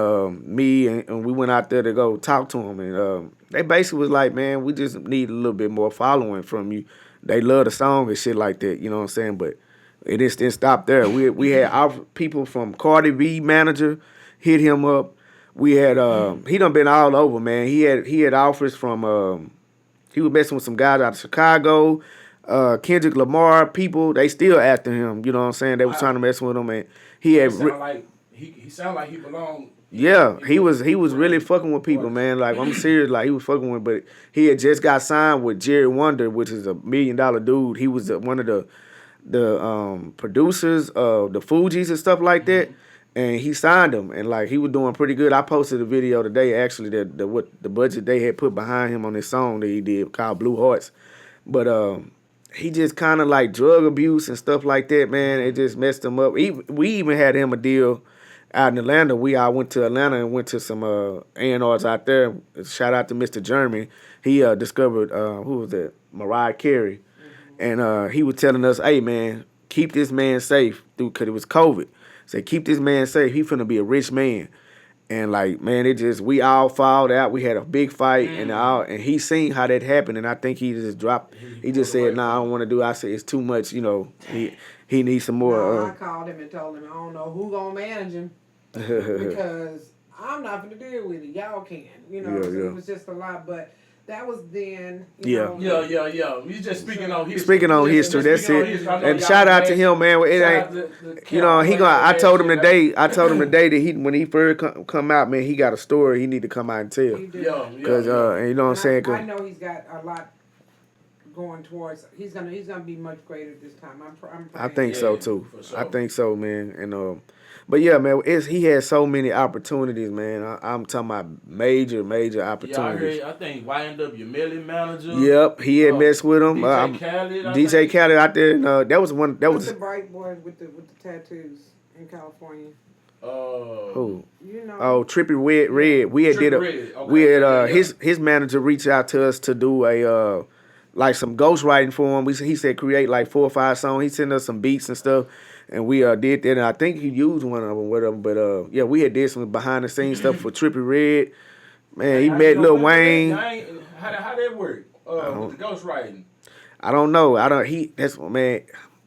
me and we went out there to go talk to him, and they basically was like, man, we just need a little bit more following from you. They love the song and shit like that, you know what I'm saying? But it just didn't stop there. We had our people from Cardi B manager hit him up. We had he done been all over, man. He had offers from he was messing with some guys out of Chicago, Kendrick Lamar people. They still after him, you know what I'm saying? They was trying to mess with him, and he had he sounded like he belonged. Yeah, he was really fucking with people, man. Like, I'm serious, like he was fucking with, but he had just got signed with Jerry Wonder, which is $1 million dude. He was one of the producers of the Fugees and stuff like that, and he signed him, and like he was doing pretty good. I posted a video today, actually, that what the budget they had put behind him on this song that he did called Blue Hearts, but he just kind of like drug abuse and stuff like that, man. It just messed him up. We even had him a deal out in Atlanta. We all went to Atlanta and went to some A&Rs out there. Shout out to Mr. Jeremy. He discovered, who was that? Mariah Carey. And he was telling us, hey, man, keep this man safe because it was COVID. Said, keep this man safe. He finna be a rich man. And like, man, we all fouled out. We had a big fight, and he seen how that happened, and I think he just dropped. He just said, "Nah, I don't want to do." I said, "It's too much." He needs some more. No, I called him and told him I don't know who gonna manage him because I'm not gonna deal with it. Y'all can, It was just a lot, but. That was then. Yeah. You just speaking on history. Speaking on history, that's it. And shout out to him, man. It ain't. I told him today. That when he first come out, man, he got a story he need to come out and tell. Because you know what I'm saying. I know he's got a lot going towards. He's gonna be much greater this time. I think so too. Sure. I think so, man. And but yeah, man, he has so many opportunities, man. I'm talking about major opportunities. Yeah, I think YNW Milli manager. Yep, he had messed with him. DJ Khaled out there. And, that was one. That was the bright boy with the tattoos in California. Who? Trippie Red. We had his manager reach out to us to do a like some ghostwriting for him. He said create like 4 or 5 songs. He sent us some beats and stuff. And we did that, and I think he used one of them with him. But yeah, we had did some behind the scenes stuff for Trippie Red. Man, he met Lil Wayne. How that work? With the ghostwriting. I don't know. That's man.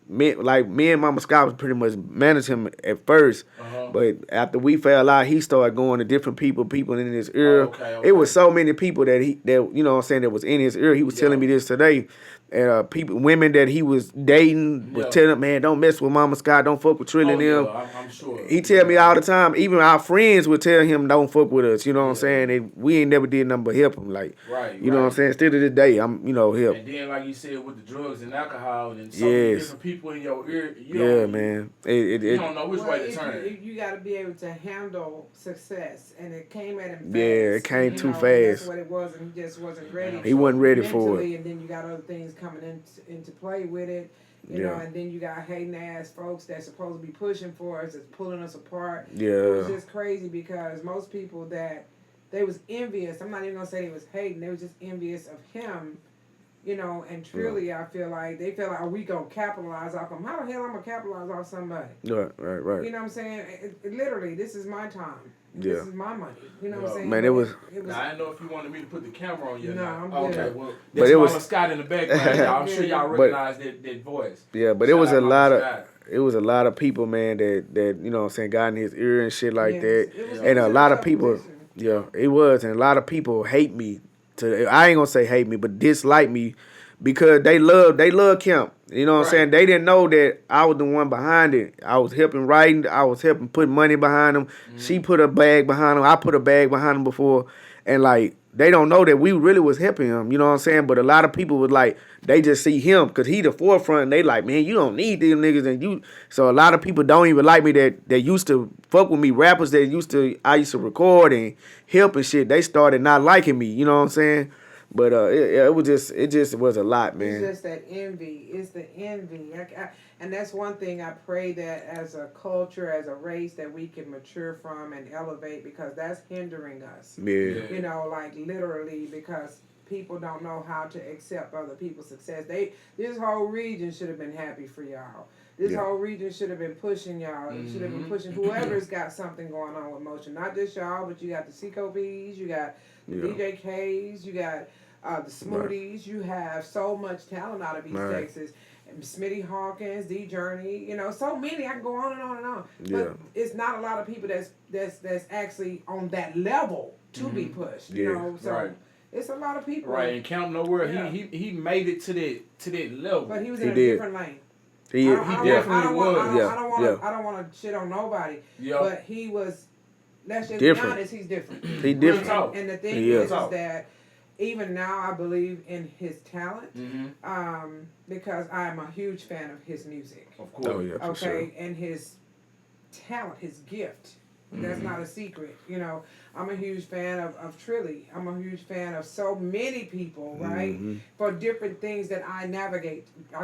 Me and Mama Scott was pretty much managing him at first, but after we fell out, he started going to different people in his ear. Okay. It was so many people that you know what I'm saying, that was in his ear. He was telling me this today. And women that he was dating was telling him, man, don't mess with Mama Scott, don't fuck with Trilli and them. I'm sure. He tell me all the time, even our friends would tell him, don't fuck with us, you know what I'm saying? And we ain't never did nothing but help him, like, you know what I'm saying? Still to this day, I'm, help. And then, like you said, with the drugs and alcohol and so many different people in your ear, man. You don't know which way to turn. You got to be able to handle success, and it came at him fast. Yeah, it came too fast. That's what it was, and he just wasn't ready. He wasn't ready for it. And then you got other things coming into play with it, you know, and then you got hating ass folks that's supposed to be pushing for us, that's pulling us apart. Yeah. It was just crazy because most people that they was envious. I'm not even gonna say they was hating. They was just envious of him, and Trilli. I feel like they feel like, are we gonna capitalize off him? How the hell I'm gonna capitalize off somebody? Right. You know what I'm saying? Literally, this is my time. Yeah. This is my money. You know what I'm saying? Man, it was. Now, I didn't know if you wanted me to put the camera on you. No, I'm good. Okay, well, but it was Mama Scott in the background. I'm sure y'all recognize that voice. Yeah, but it was a lot of people, man, that you know what I'm saying, got in his ear and shit like that. And a lot of people, it was, and a lot of people hate me. I ain't gonna say hate me, but dislike me because they love Camp. You know what I'm saying? They didn't know that I was the one behind it. I was helping writing. I was helping put money behind them. She put a bag behind them. I put a bag behind them before, and like they don't know that we really was helping him. You know what I'm saying? But a lot of people was like, they just see him because he the forefront. And they like, man, you don't need these niggas, and you. So a lot of people don't even like me that used to fuck with me. Rappers that I used to record and help and shit. They started not liking me. You know what I'm saying? But it just was a lot, man. It's just that envy. It's the envy. And that's one thing I pray that as a culture, as a race, that we can mature from and elevate, because that's hindering us. Yeah. You know, like literally, because people don't know how to accept other people's success. This whole region should have been happy for y'all. This whole region should have been pushing y'all. It should have been pushing whoever's got something going on with motion. Not just y'all, but you got the Seco B's, you got the DJ K's, you got the Smoothies. You have so much talent out of East Texas. And Smitty Hawkins, D Journey, you know, so many. I can go on and on and on. But it's not a lot of people that's actually on that level to be pushed. You know, so it's a lot of people. Right, and Camp Nowhere, he made it to that level. But he was in a different lane. He definitely was. I don't want to shit on nobody. But he was. Let's just be honest. He's different. He different. And the thing is that even now I believe in his talent, because I'm a huge fan of his music. Of course. Oh, yeah, for sure. And his talent, his gift. That's not a secret. You know, I'm a huge fan of Trilli. I'm a huge fan of so many people, right? For different things that I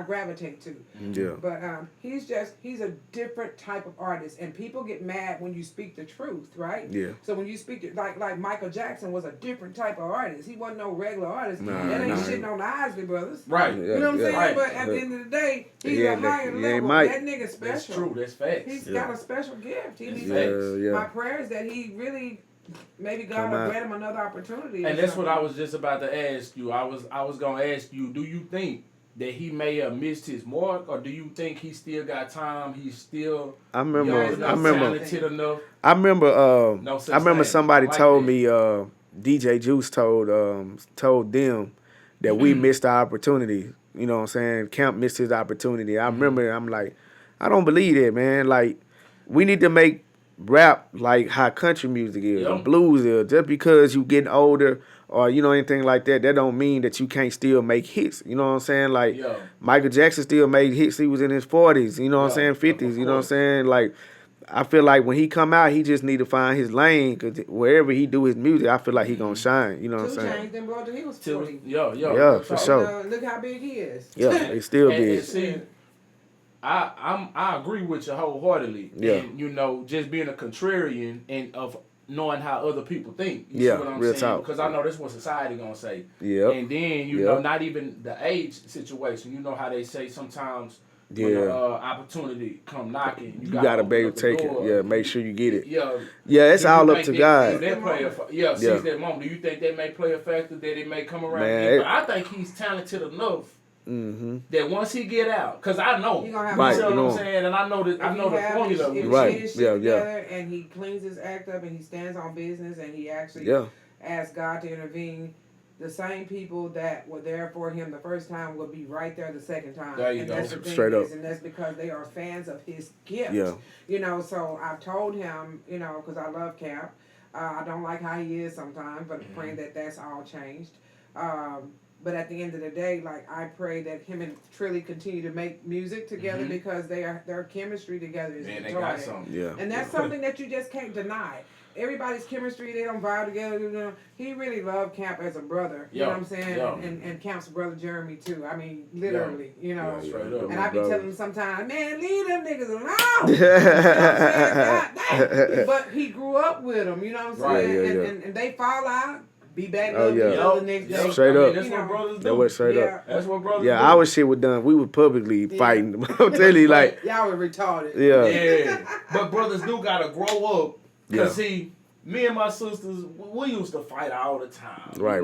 gravitate to. Yeah. But he's a different type of artist. And people get mad when you speak the truth, right? Yeah. So when you speak, like Michael Jackson was a different type of artist. He wasn't no regular artist. Nah, that ain't shitting on the Isley Brothers. Right. You know what I'm saying? Right. But at the end of the day, he's a higher level. That nigga special. That's true. That's facts. He's got a special gift. My prayer is that he really, maybe God will grant him another opportunity. And that's what I was just about to ask you. I was gonna ask you, do you think that he may have missed his mark, or do you think he still got time? He's still talented enough. I remember somebody told me DJ Juice told them that we missed our opportunity. You know what I'm saying? Camp missed his opportunity. I remember, I'm like, I don't believe that, man. Like, we need to make rap like how country music is, or blues is. Just because you getting older or anything like that don't mean that you can't still make hits. You know what I'm saying? Like Michael Jackson still made hits. He was in his 40s. You know what I'm saying? 50s. You know what I'm saying? Like, I feel like when he come out, he just need to find his lane, because wherever he do his music, I feel like he gonna shine. You know what I'm saying? 2 Chainz didn't blow till he was 40. Yeah, for sure. Look how big he is. Yeah, he's still big. And see, I agree with you wholeheartedly. Yeah. And just being a contrarian and of knowing how other people think. You see what I'm real saying? talk. Because I know that's what society gonna say. Yeah. And then you know, not even the age situation. You know how they say sometimes when the opportunity come knocking, you gotta be able to take it. Yeah, make sure you get it. Yeah. Yeah, it's all up to God. Seize that moment. Do you think that may play a factor, that it may come around again? But I think he's talented enough. That once he get out, because I know, you know what I'm saying, and I know the formula. Together and he cleans his act up and he stands on business and he actually asks God to intervene, the same people that were there for him the first time will be right there the second time. There you go. That's the thing Straight up. And that's because they are fans of his gift. Yeah. You know, so I've told him, because I love Camp. I don't like how he is sometimes, but I'm praying that that's all changed. But at the end of the day, like, I pray that him and Trilli continue to make music together, because their chemistry together is they got something. Yeah. And that's something that you just can't deny. Everybody's chemistry, they don't vibe together. He really loved Camp as a brother. You know what I'm saying? And Camp's brother Jeremy too. I mean, literally, Straight up. And I be telling him sometimes, man, leave them niggas alone. You know what I'm saying? But he grew up with them, you know what I'm saying? And they fall out. Be back up the next day. Straight up. That's what brothers do. That was straight up. That's what brothers do. Yeah, our shit was done. We were publicly fighting. I'm telling you, like, y'all were retarded. Yeah. But brothers do gotta grow up. Because see, me and my sisters, we used to fight all the time. Right.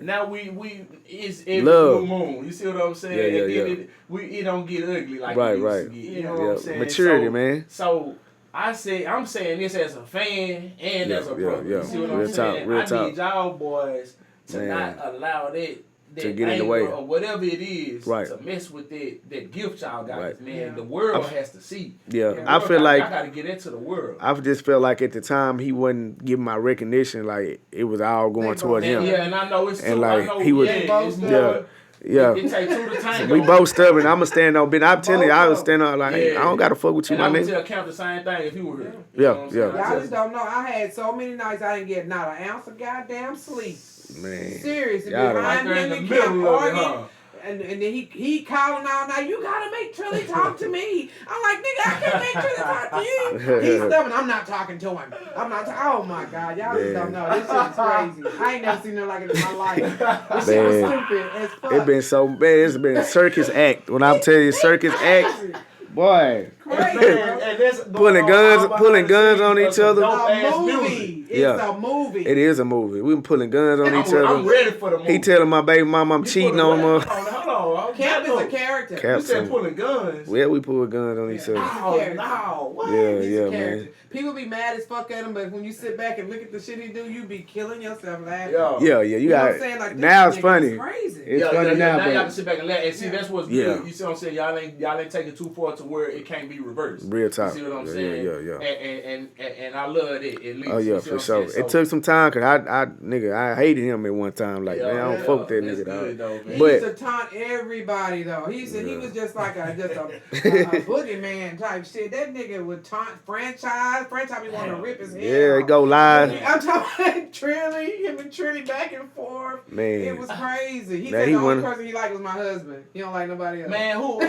Now it's every blue moon. You see what I'm saying? It don't get ugly like it used to get. You know what I'm saying? Maturity, man. So I'm saying this as a fan and as a brother. You see what I'm saying? Real I talk. need y'all boys to not allow that to get in the way or whatever it is right. to mess with that gift y'all got. Right. Man, the world has to see. Yeah, I feel like I got to get into the world. I just felt like at the time he wasn't giving my recognition. Like it was all going towards him. Yeah, and I know it's and too, like I know, he was. Yeah. It take two to tango. We both stubborn. I'ma stand on business. I'm telling you, I was standing on like I don't gotta fuck with you, and my nigga. nigga. Tell Count the same thing if he were here. Yeah. Y'all just don't know. I had so many nights I didn't get not an ounce of goddamn sleep. Man. Seriously, Y'all behind him and kept arguing. And then he calling all night, you gotta make Trilli talk to me. I'm like, nigga, I can't make Trilli talk to you. He's stubborn. I'm not talking to him. Oh my God, y'all just don't know. This shit is crazy. I ain't never seen nothing like it in my life. This shit was stupid as fuck. It been so bad. It's been a circus act. When I'm telling you, circus act, boy. Pulling guns on each other. A movie. It's a movie. It is a movie. We been pulling guns on each other. I'm ready for the movie. He telling my baby mama I'm cheating on her. Hold on. Cap is a character. You said pulling guns. Yeah, we pull guns on each other. Oh, no. What? Yeah, man. People be mad as fuck at him, but when you sit back and look at the shit he do, you be killing yourself laughing. Yeah. You got what I'm saying? Like, now it's funny. Crazy. It's funny now, but but y'all can sit back and laugh. And see, that's what's good. You see what I'm saying? Y'all ain't taking too far to where it can't be reversed. Real talk. You see what I'm saying? Yeah. And I love it. At least. Oh yeah, for sure. It took some time because I hated him at one time. Like man, I don't fuck with that nigga dog. He used to taunt everybody though. He said he was just like a boogeyman type shit. That nigga would taunt franchise. Franchise be wanting to rip his head. Yeah, go live. I'm talking about Trilli, him and Trilli back and forth. Man, it was crazy. He said the only person he liked was my husband. He don't like nobody else. Man, who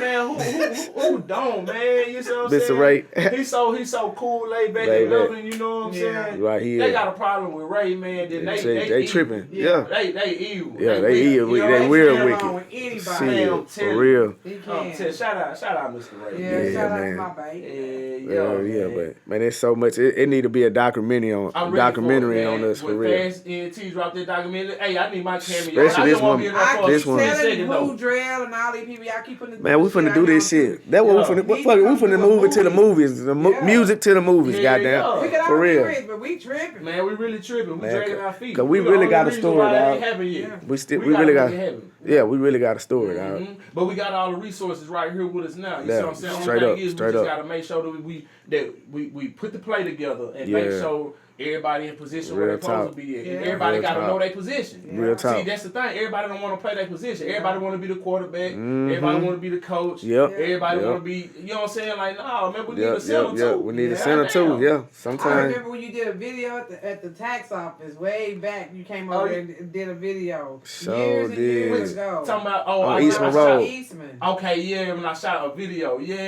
don't, man? You see what I'm Mr. saying? Ray. He's so cool, laid back and loving. You know what I'm saying? Right here. They got a problem with Ray, man. Then they tripping. Yeah. They evil. Yeah, they evil. They real wicked. Shit, for real. Shout out, Mr. Ray. Yeah, shout out to my baby. Yeah, but man, it's so much. It need to be a documentary on us for real. Fast NT dropped that documentary. Hey, I need my cameo. Especially this one. This one. Who Drell and all these people. I keep putting. Man, we finna do this shit. That's what we finna move it to the movies. The music to the movies. Goddamn. We could all be rich, but we tripping. Man, we really tripping. We dragging our feet. Cause we really got a story, dog. We really got. Yeah, we really got a story, dog. But we got all the resources right here with us now. You see what I'm saying? Straight up. We just gotta make sure that we put the play together and make sure everybody in position where they're supposed to be at. And everybody got to know their position. Real talk. See, that's the thing. Everybody don't want to play their position. Everybody want to be the quarterback. Everybody want to be the coach. Everybody want to be, you know what I'm saying? Like, no, man, we need a center too. We need a center too, yeah. Sometimes. I remember when you did a video at the tax office way back. You came over there and did a video. Years and years ago. Talking about, Eastman Road. Okay, yeah, when I shot a video. Yeah,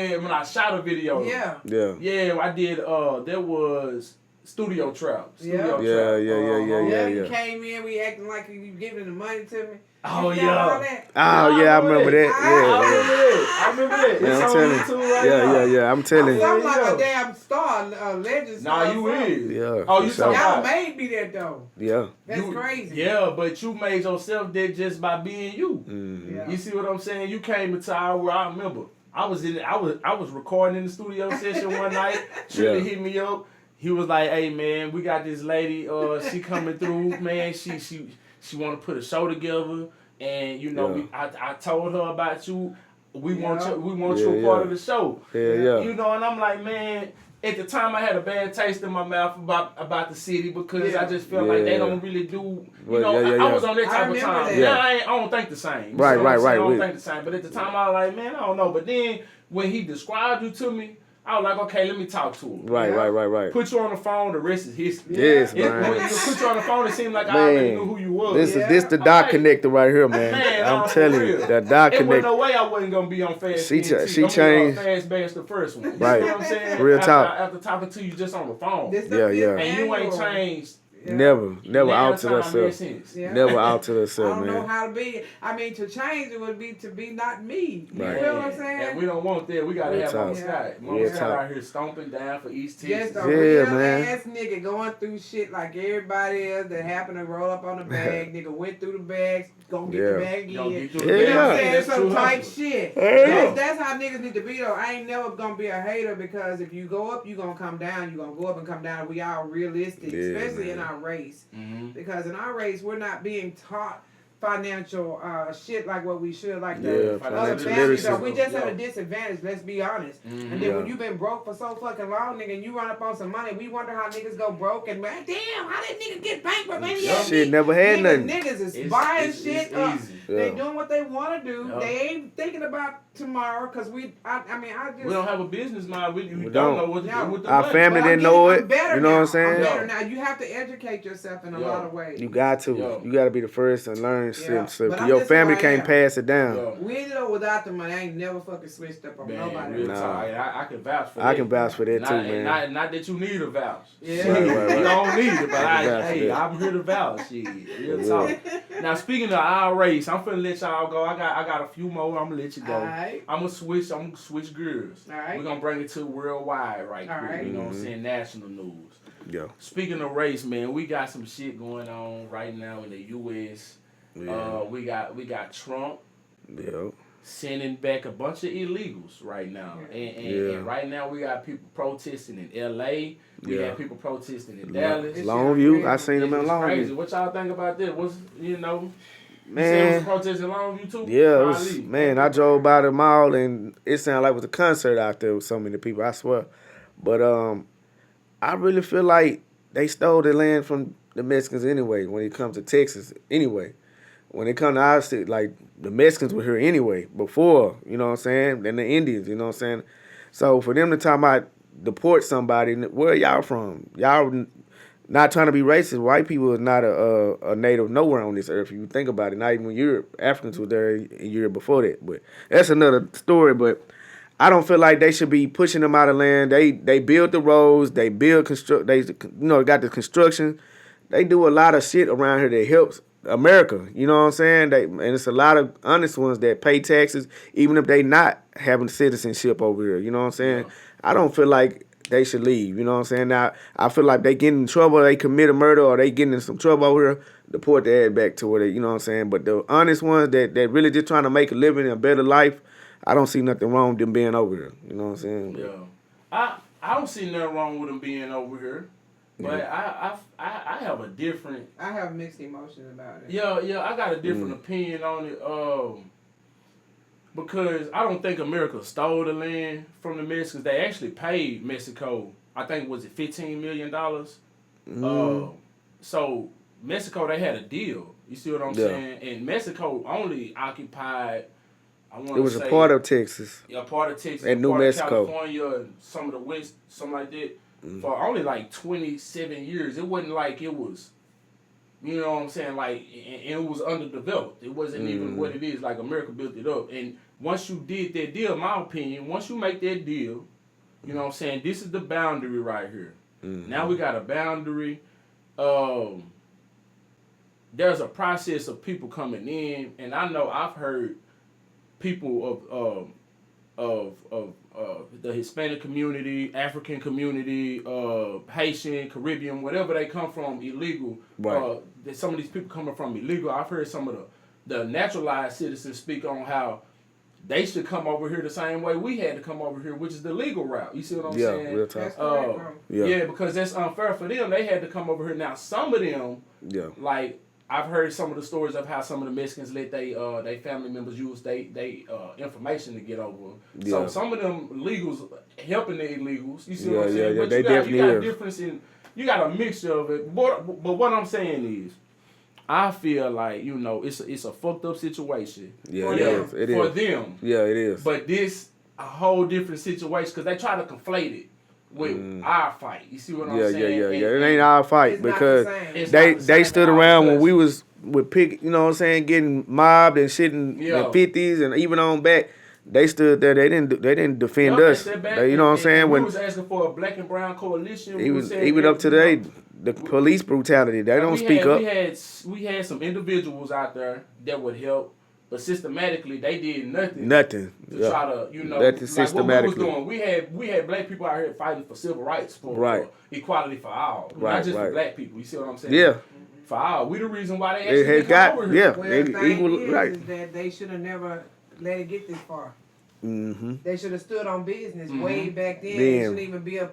I did, there was Studio Trap. Yeah. You came in, we acting like you giving the money to me. Oh yeah. I remember that. I remember that. Yeah, I'm telling you. I'm telling you. I'm like a damn star, a legend. Nah, you is. Yeah. Oh, you talking y'all made me that though. Yeah. That's crazy. Yeah, but you made yourself that just by being you. Mm-hmm. You see what I'm saying? You came into our where I remember. I was recording in the studio session one night. Trilli hit me up. He was like, "Hey man, we got this lady. She coming through. Man, she want to put a show together, and you know, I told her about you. We want you a part of the show. You know, and I'm like, man." At the time, I had a bad taste in my mouth about the city because I just felt like they don't really do. You know, I was on that type of time. Now I don't think the same. Right. I don't think the same. But at the time, I was like, man, I don't know. But then when he described you to me, I was like, okay, let me talk to him. Right. Put you on the phone, the rest is history. Yes, man. When you put you on the phone, it seemed like I already knew who you was. This the dot connector right here, man. I'm telling you, that dot connector. There was no way I wasn't gonna be on Fast. She changed. Fast Bash the first one. Right. You know what I'm saying? Real talk. After talking to you just on the phone. Yeah. And you ain't changed. Never altered herself. Never altered herself, man. I don't know how to be. I mean, to change it would be to be not me. You right. know what I'm saying? And we don't want that. We gotta have Mama Scott. Mama Scott out here stomping down for East Texas. Just a real ass nigga going through shit like everybody else that happened to roll up on the bag. Nigga went through the bags, gonna get the bag again. You know what I'm saying? Some type shit. That's how niggas need to be though. I ain't never gonna be a hater because if you go up, you gonna come down. You gonna go up and come down. We all realistic, especially in our race. Because in our race, we're not being taught financial shit like what we should, like Yeah, the financial other families. literacy. So we just at a disadvantage. Let's be honest. Mm-hmm. And then when you've been broke for so fucking long, nigga, and you run up on some money, we wonder how niggas go broke and man, damn, how that nigga get bankrupt? Maybe Shit, never had nothing. Niggas is buying shit up. Easy. They doing what they want to do. Yep. They ain't thinking about tomorrow because we don't have a business mind. We don't. don't know what the Our money. family didn't know it. You know what I'm saying? I'm better now. You have to educate yourself in a lot of ways. You got to. Yo. You got to be the first to learn shit. So But your family can't pass it down. Yo. With or without the money, I ain't never fucking switched up on nobody. I can vouch for that. I can vouch for that too, man. Not that you need a vouch. Yeah. Shit, you don't need it, but I I'm here to vouch. Shit, real talk. Now speaking of our race, I'm finna let y'all go. I got a few more. I'm gonna let you go. Alright. I'm gonna switch gears. Alright. We're gonna bring it to worldwide quick. Alright. You know what I'm saying? National news. Yeah. Speaking of race, man, we got some shit going on right now in the U.S. Yeah. We got Trump Yeah. sending back a bunch of illegals right now. And right now we got people protesting in L.A. We got people protesting in Dallas. Longview. I seen them in Crazy. Longview. What y'all think about this? What's, Man. protesting in Longview too? Yeah, it was, man, I drove by the mall and it sounded like it was a concert out there with so many people, I swear. But I really feel like they stole the land from the Mexicans anyway when it comes to Texas anyway. When it comes to our state, like, the Mexicans were here anyway before, you know what I'm saying, than the Indians, you know what I'm saying. So for them to talk about deport somebody, where y'all from? Y'all not trying to be racist. White people is not a native nowhere on this earth. If you think about it, not even Europe. Africans were there a year before that. But that's another story. But I don't feel like they should be pushing them out of land. They build the roads. They build They got the construction. They do a lot of shit around here that helps America. You know what I'm saying? And it's a lot of honest ones that pay taxes, even if they not having citizenship over here. You know what I'm saying? Yeah. I don't feel like they should leave. You know what I'm saying? Now, I feel like they get in trouble, they commit a murder, or they get in some trouble over here, deport their ass back to where they, you know what I'm saying? But the honest ones that really just trying to make a living and a better life, I don't see nothing wrong with them being over here. You know what I'm saying? Yeah. I don't see nothing wrong with them being over here. But I have a different... I have mixed emotions about it. Yeah, I got a different opinion on it. Because I don't think America stole the land from the Mexicans. They actually paid Mexico, I think, was it $15 million? So Mexico, they had a deal. You see what I'm saying? And Mexico only occupied... It was a part of Texas. Yeah, a part of Texas. And New Mexico. California, some of the West, something like that. For only like 27 years. It wasn't like it was, you know what I'm saying, like, and it was underdeveloped. It wasn't even what it is. Like, America built it up. And once you did that deal, in my opinion, once you make that deal, you know what I'm saying, this is the boundary right here. Now we got a boundary. There's a process of people coming in, and I know I've heard people of the Hispanic community, African community, Haitian, Caribbean, whatever they come from, illegal. Right. Some of these people coming from illegal. I've heard some of the naturalized citizens speak on how they should come over here the same way we had to come over here, which is the legal route. You see what I'm saying? Yeah, real tough. Yeah, because that's unfair for them. They had to come over here. Now, some of them, like, I've heard some of the stories of how some of the Mexicans let they family members use they information to get over. So some of them illegals helping the illegals. You see what I'm saying? But you got a difference in, you got a mixture of it. But what I'm saying is, I feel like, you know, it's a fucked up situation. Yeah, it is. For them. Yeah, it is. But this a whole different situation because they try to conflate it with our fight. You see what I'm saying? Yeah. It ain't our fight because they stood around when we was with you know what I'm saying, getting mobbed and shit in the 50s and even on back. They stood there. They didn't defend us. You know what I'm saying? When we was asking for a black and brown coalition, even up to today, the police brutality. They don't speak up. We had some individuals out there that would help, but systematically they did nothing. To try to, you know, nothing like systematically. what we was doing. We had black people out here fighting for civil rights, for equality for all, not just for black people. You see what I'm saying? Yeah. For all. We the reason why they actually come over here. Well, the thing is that they should have never let it get this far. They should have stood on business way back then. It shouldn't even be a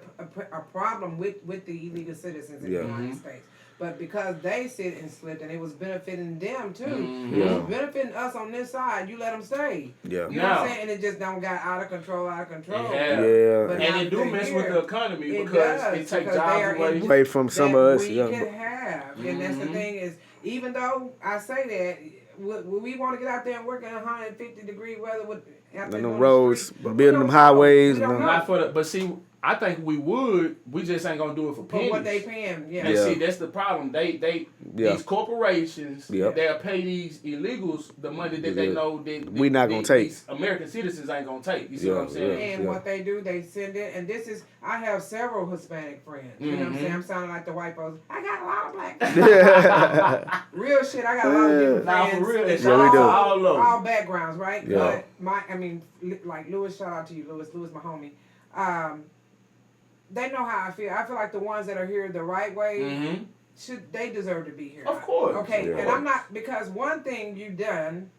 problem with the illegal citizens in the United States. But because they sit and slipped and it was benefiting them too, Mm-hmm. it was benefiting us on this side. You let them stay. Yeah. You know what I'm saying? And it just don't got out of control. Yeah. But and it do mess with the economy it because does, it takes because jobs away from some of us. we can have. And that's the thing is, even though I say that, we want to get out there and work in 150-degree weather with on them roads, building them highways. Not for the, but see, I think we would. We just ain't gonna do it for pennies. For what they paying, And see, that's the problem. These corporations, they'll pay these illegals the money that they know that we not gonna take. These American citizens ain't gonna take. You see what I'm saying? And what they do, they send it. And this is, I have several Hispanic friends. You know what I'm saying? I'm sounding like the white folks. I got a lot of black friends. Real shit. I got a lot of different friends. For real, it's we do. All backgrounds, right? Yeah. But like Lewis, shout out to you, Lewis, my homie. They know how I feel. I feel like the ones that are here the right way, they deserve to be here. Of course. Okay, and I'm not, because one thing you done,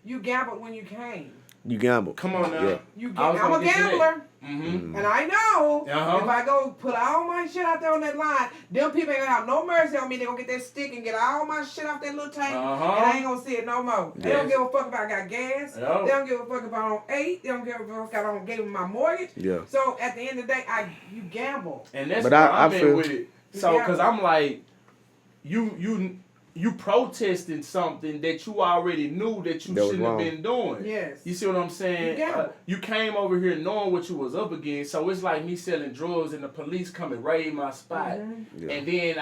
you gambled when you came. You gamble. Come on now. I'm a gambler. And I know if I go put all my shit out there on that line, them people ain't gonna have no mercy on me. They gonna get that stick and get all my shit off that little tank, and I ain't gonna see it no more. They don't give a fuck if I got gas. They don't give a fuck if I don't ate. They don't give a fuck if I don't give them my mortgage. So at the end of the day, you gamble. And that's what I'm in with it. So, because I'm like, you protesting something that you already knew that you shouldn't have been doing. Yes. You see what I'm saying? You came over here knowing what you was up against. So it's like me selling drugs and the police come and raid my spot. And then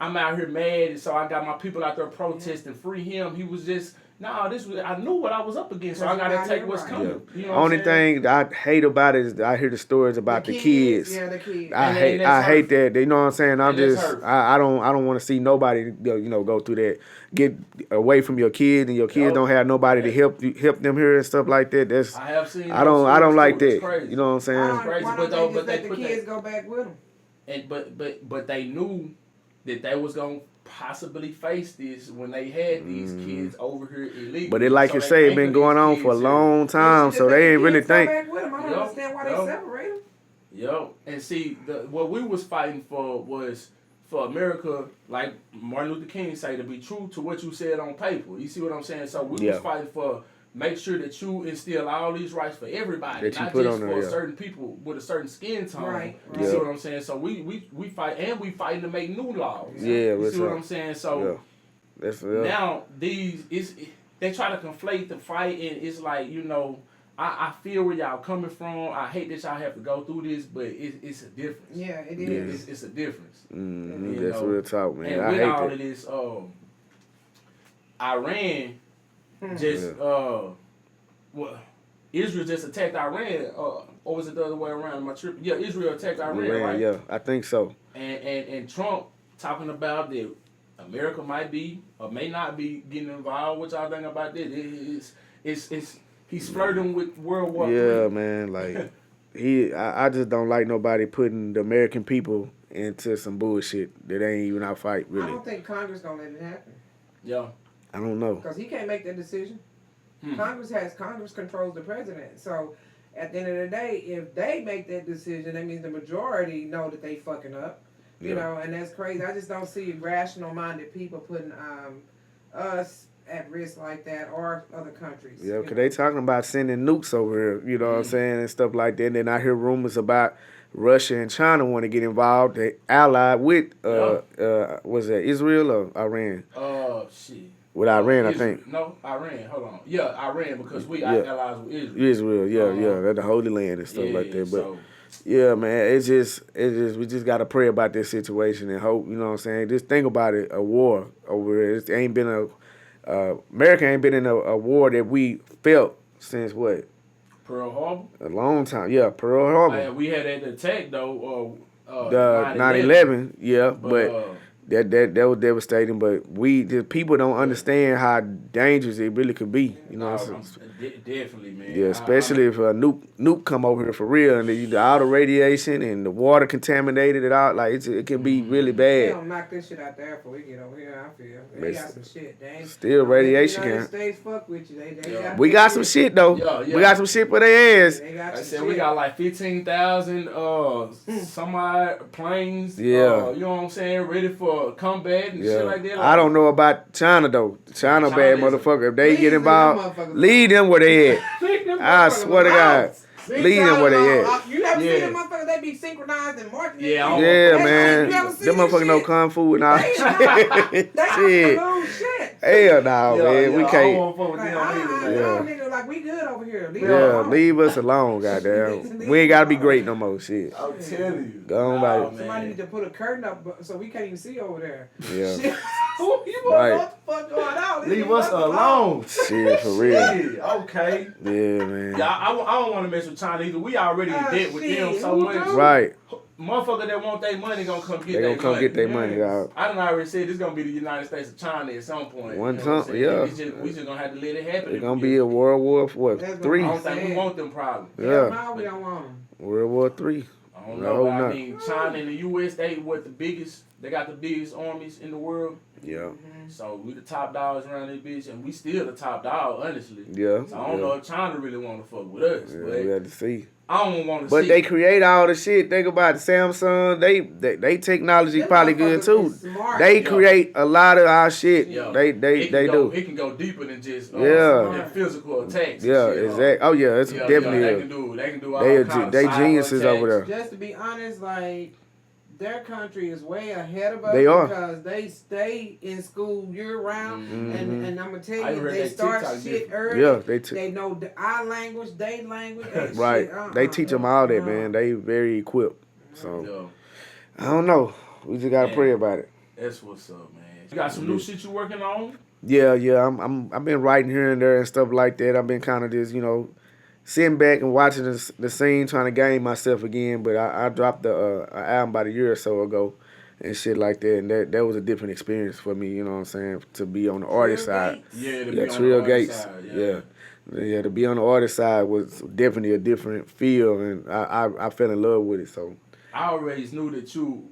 I'm out here mad, and so I got my people out there protesting, free him. He was just, I knew what I was up against, so I gotta take what's coming. You know Only thing I hate about it is I hear the stories about the kids. Yeah, the kids. I hate that. You know what I'm saying? I don't want to see nobody go through that. Get away from your kids, and your kids don't have nobody to help them here and stuff like that. That's I have seen. I don't like that. Crazy. You know what I'm saying? Crazy, but they the kids go back with them. And but they knew that they was gonna possibly face this when they had these kids over here illegally. But it, like you say, it been going on for a long time, so they ain't really think. I don't understand why they separate them. And see, what we was fighting for was for America, like Martin Luther King say, to be true to what you said on paper. You see what I'm saying? So we was fighting for make sure that you instill all these rights for everybody, not just for certain people with a certain skin tone. Right. You see what I'm saying? So we fight, and we fighting to make new laws. You see what I'm saying? So now they try to conflate the fight, and it's like, I feel where y'all coming from. I hate that y'all have to go through this, but it's a difference. Yeah, it is. It's a difference. That's real talk, man. And I with hate all that. of this, Iran just Israel just attacked Iran, or was it the other way around? My trip, Israel attacked Iran, right? Yeah, I think so. And Trump talking about that America might be or may not be getting involved. What y'all think about this? He's flirting with World War III. Yeah, man. Like I just don't like nobody putting the American people into some bullshit that ain't even our fight. Really, I don't think Congress gonna let it happen. Yeah. I don't know. Because he can't make that decision. Congress controls the president. So at the end of the day, if they make that decision, that means the majority know that they fucking up. You know, and that's crazy. I just don't see rational minded people putting us at risk like that, or other countries. Yeah, because they talking about sending nukes over here, you know what I'm saying, and stuff like that. And then I hear rumors about Russia and China want to get involved. They allied with was that Israel or Iran? Shit. With Iran, Israel. I think. No, Iran. Hold on. Yeah, Iran, because we are allies with Israel. Israel, that's the Holy Land and stuff like that. But yeah, man, it's just we just gotta pray about this situation and hope. You know what I'm saying? Just think about it. A war over here. It ain't been America ain't been in a war that we felt since what? Pearl Harbor. A long time. Yeah, Pearl Harbor. We had that attack though. The 9/11. Yeah, but that was devastating. But the people don't understand how dangerous it really could be. You know what I'm saying? Definitely, man. Yeah, especially if a nuke come over here for real, and all the radiation and the water contaminated it out, like it can be really bad. They don't knock this shit out there before we get over here. I feel they got some shit. They still radiation. United States fuck with you. We got some shit though. Yeah. We got some shit for their ass. I said we got like 15,000 some planes. Yeah. You know what I'm saying? Ready for for combat and Yeah. shit like that. Like, I don't know about China though. China China bad is a- motherfucker. If they Please get leave them involved, motherfuckers leave them where they at. I Motherfuckers swear to alone. God. Leave them where they at. You ever Yeah. see them motherfuckers? They be synchronized and marching. Yeah, I don't Yeah, want man. You ever see Them this motherfuckers know shit? kung fu and all They shit. absolute shit. Hell no, man. We I don't can't. want to fuck with Like, them either, Yeah. man. nigga, like we good over here. Leave Yeah, us alone. leave us alone, goddamn. We ain't gotta be great no more. Shit. I'm telling you. Go on, Nah, baby. Somebody need to put a curtain up so we can't even see over there. Yeah. Shit. You want Right. what the fuck going on? Leave us alone. Shit, for real. Yeah, okay. Yeah, man. Yeah, I don't want to mess with China either. We already in debt with them shit, so who much. do? Right. Motherfucker that want their money gonna come get They their gonna money. come get their money, dog. I done already said this gonna be the United States of China at some point. One You know what I'm time, saying? yeah. We just gonna have to let it happen. It's gonna be a World War what? That's gonna 3. I don't think we want them problems. Yeah. Yeah. No, we don't want them. World War 3. I don't I know, hope but I not. mean, China and the U.S. they got the biggest armies in the world. Yeah. So we the top dogs around this bitch, and we still the top dog, honestly. Yeah. So I don't know if China really want to fuck with us, Yeah, but we had to see. I don't want to But see. they create all the shit. Think about it. Samsung, they technology Them probably good motherfuckers too. is smart. They Yeah. create a lot of our shit. Yeah. They It can do. It can go deeper than just Yeah. than physical attacks. Yeah, and shit, exactly. Oh yeah, it's Yeah, definitely. they is. can do. They can do all They kinds they of cyber geniuses attacks. over there. Just to be honest, like their country is way ahead of us They are. because they stay in school year round, Mhm. and I'm gonna tell I you, heard they that start TikTok shit different. early. Yeah, They know our language, they language, they right. shit, They teach them all that, man. They very equipped. So Yeah, I don't know. We just gotta Man. pray about it. that's what's up, man. You got some new shit you working on? Yeah. I've been writing here and there and stuff like that. I've been kind of just sitting back and watching the scene, trying to game myself again. But I dropped the album about a year or so ago and shit like that, and that was a different experience for me. You know what I'm saying? To be on the artist side. Yeah, to Yeah, be on Trill the Gates. Side, Yeah, to be on the artist side was definitely a different feel, and I fell in love with it. So I always knew that you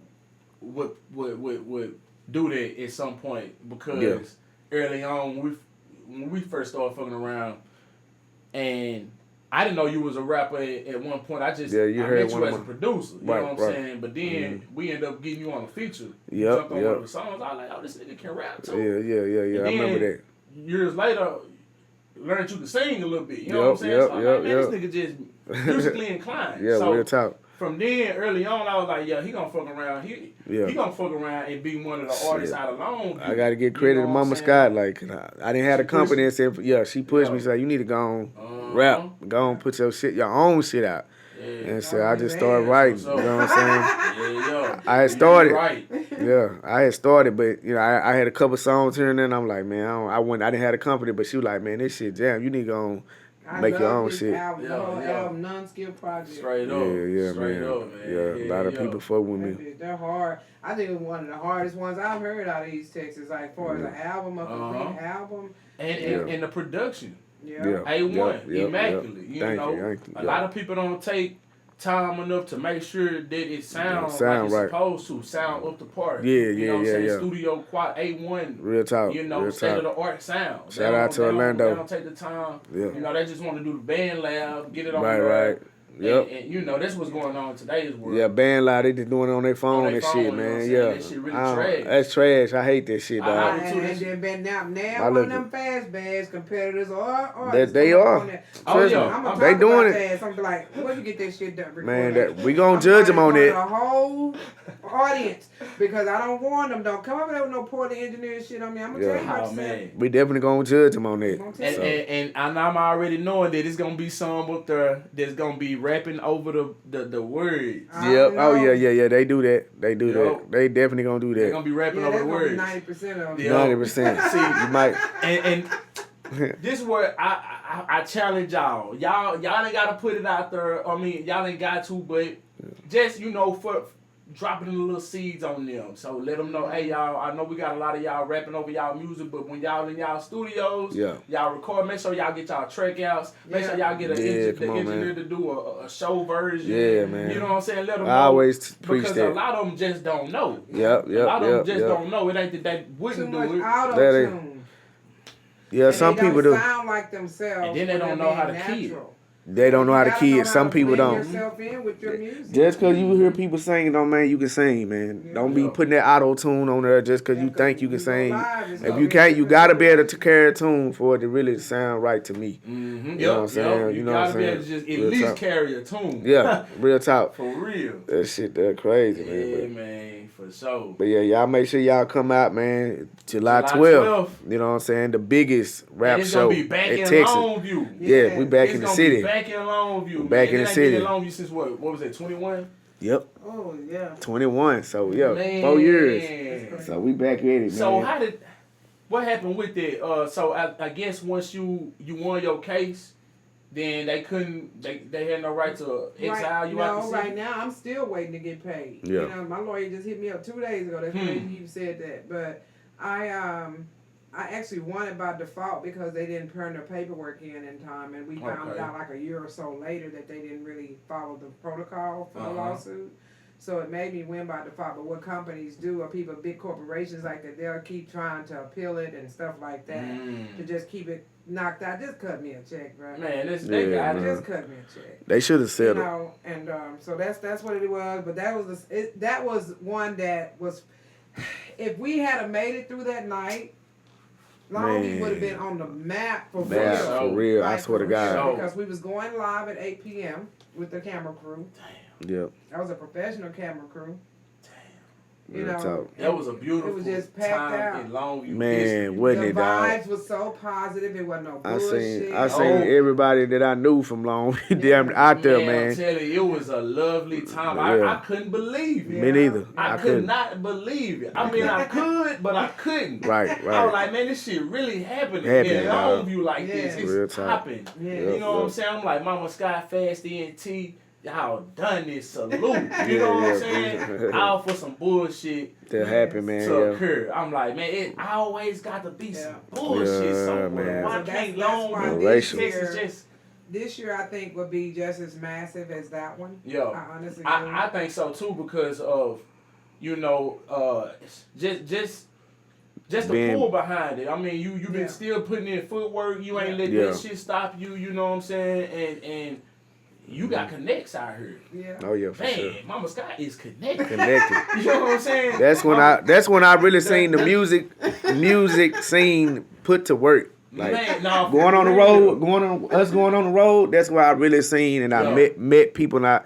would do that at some point because early on when we first started fucking around, and I didn't know you was a rapper at one point. I just you I heard met you one as of a my- producer. You Right, know what I'm right. saying? But then we ended up getting you on a feature. You Yep, jumped on yep. one of the songs. I was like, oh, this nigga can rap too. yeah. And I remember then that. Years later, learned you could sing a little bit. You know what I'm saying? Yep, So I'm yep, like, man, yep. this nigga just musically inclined. Yeah, so real talk. from then, early on, I was like, yeah, he gonna fuck around. He gonna fuck around and be one of the artists out alone. I gotta get credit to Mama Scott. Like I didn't have the company and said, she pushed me. Said you need to go on rap, go on put your own shit out. Yeah. And so I just started writing. So- You know what I'm saying? Yeah, I had started. Right. Yeah, I had started, but I had a couple songs here and then. I'm like, man, I didn't have a company, but she was like, man, this shit jam. You need to go on. Make your own shit. Album, the whole album, non-skill project. Straight up. Yeah, Straight man. up, man. Yeah, a lot of people fuck with me. They're hard. I think it's one of the hardest ones I've heard out of East Texas. Like, for an album, a complete album. And the production. Yeah. A1, immaculate. You Thank know, you. a lot of people don't take time enough to make sure that it sounds like it's right. supposed to, sound up to par. Yeah, you know what I'm saying? yeah. Studio quad A1. Real talk. You know, real state of talk. the art sound. Shout out to Orlando. They don't take the time. Yeah. You know, they just want to do the band lab, get it on Right, there. right. Yep. And you know, that's what's going on in today's world. Yeah, band live, they just doing it on their phone their and phone, shit, you know what I'm man. saying? Yeah. That shit really trash. That's trash. I hate that shit, I dog. hate And then been now I one look of them fast bags competitors or That they are. Oh, Trust yeah. me. I'm gonna They talk doing about it. that. Something like, where you get that shit done? Man, recorded? we gonna judge them on The that. whole audience, because I don't warn them. Don't come up there with no poorly engineered shit on me. I'm gonna tell you what Oh to say. man. We definitely gonna judge them on I'm that. gonna tell And, you. and I'm already knowing that it's gonna be some up there that's gonna be rapping over the words. I Yep. know. Oh yeah. They do that. They do Yo. that. They definitely gonna do They're that. gonna be rapping Yeah, over that's the gonna be words. 90% of it. Yeah. 90%. See, You might. And this is where I challenge y'all. Y'all ain't gotta put it out there. I mean, y'all ain't got to, but just for dropping the little seeds on them. So let them know, hey y'all, I know we got a lot of y'all rapping over y'all music, but when y'all in y'all studios, y'all record, make sure y'all get y'all track outs, make sure y'all get the engineer to do a show version. Yeah, man. You know what I'm saying? Let them know. I always preach because that. a lot of them just don't know. Yep. A lot of them just don't know. It ain't that they Too wouldn't much do it. auto-tune. Yeah, And some they don't people do. sound like themselves. And then they when don't they're know how to being kill. natural. they don't know how to gotta kid. how Some to people blend don't. yourself in with your music. Just because you hear people singing don't mean you can sing, man. Yeah. Don't be putting that auto tune on there just because you think you can go sing. live, it's If gonna you be a can't, you different gotta be able to situation. carry a tune for it to really sound right to me. Mm-hmm. You know what I'm saying? You know what I'm gotta be saying? able to just at Real least talk. carry a tune. Yeah, real talk. For real. That shit, that crazy, Yeah, man. man, for sure. But yeah, y'all make sure y'all come out, man. July July 12th. You know what I'm saying? The biggest rap and it's show gonna be back at in Texas. Longview. Yeah, we back It's in the gonna city. be back in Longview. Back in the It ain't city. been in Longview since what was it, 21? Yep. Oh yeah. 21. So yeah, Man. 4 years. So we back at it, man. So what happened with that? So I guess once you won your case, then they had no right to exile you out the city? Right now I'm still waiting to get paid. Yeah. You know, my lawyer just hit me up 2 days ago. That's crazy you said that. But I actually won it by default because they didn't turn their paperwork in time, and we found out like a year or so later that they didn't really follow the protocol for the lawsuit. So it made me win by default. But what companies do, or people, big corporations like that, they'll keep trying to appeal it and stuff like that to just keep it knocked out. Just cut me a check, bro. Man, just cut me a check. They should have settled. You know, and so that's what it was. But that was one that was. If we had made it through that night, Longview would have been on the map for real. For real, I swear to God. Because we was going live at 8 p.m. with the camera crew. Yep. That was a professional camera crew. You Real know, talk. That was a beautiful it was just packed time out. in Longview. Man, wasn't The it, dog? vibes was so positive. It wasn't no bullshit. I seen everybody that I knew from Longview damn out there, man. I'm telling you, it was a lovely time. Yeah. I couldn't believe it. Me neither. I could not believe it. I mean, I could, but I couldn't. Right. I was like, man, this shit really happening in dog. Longview like this. Real It's talk. popping. You know what I'm saying? I'm like, Mama Sky, Fast T.e.a.m.s. Y'all done this, salute. You know what I'm saying? All for some bullshit to happen, man. to occur. I'm like, man, I always got to be some bullshit somewhere. Man. Why So can't that's why Texas just... This year, I think, will be just as massive as that one. Yo, I honestly do. I think so too because of, you know, just the pull behind it. I mean, you've been still putting in footwork. You ain't let that shit stop you. You know what I'm saying? And you got connects out here. Yeah. Oh yeah, for sure. Man, Mama Sky is connected. Connected. You know what I'm saying? That's when I really seen the music scene put to work. Like Man, no, going on the road, going on the road. That's where I really seen and I met people. And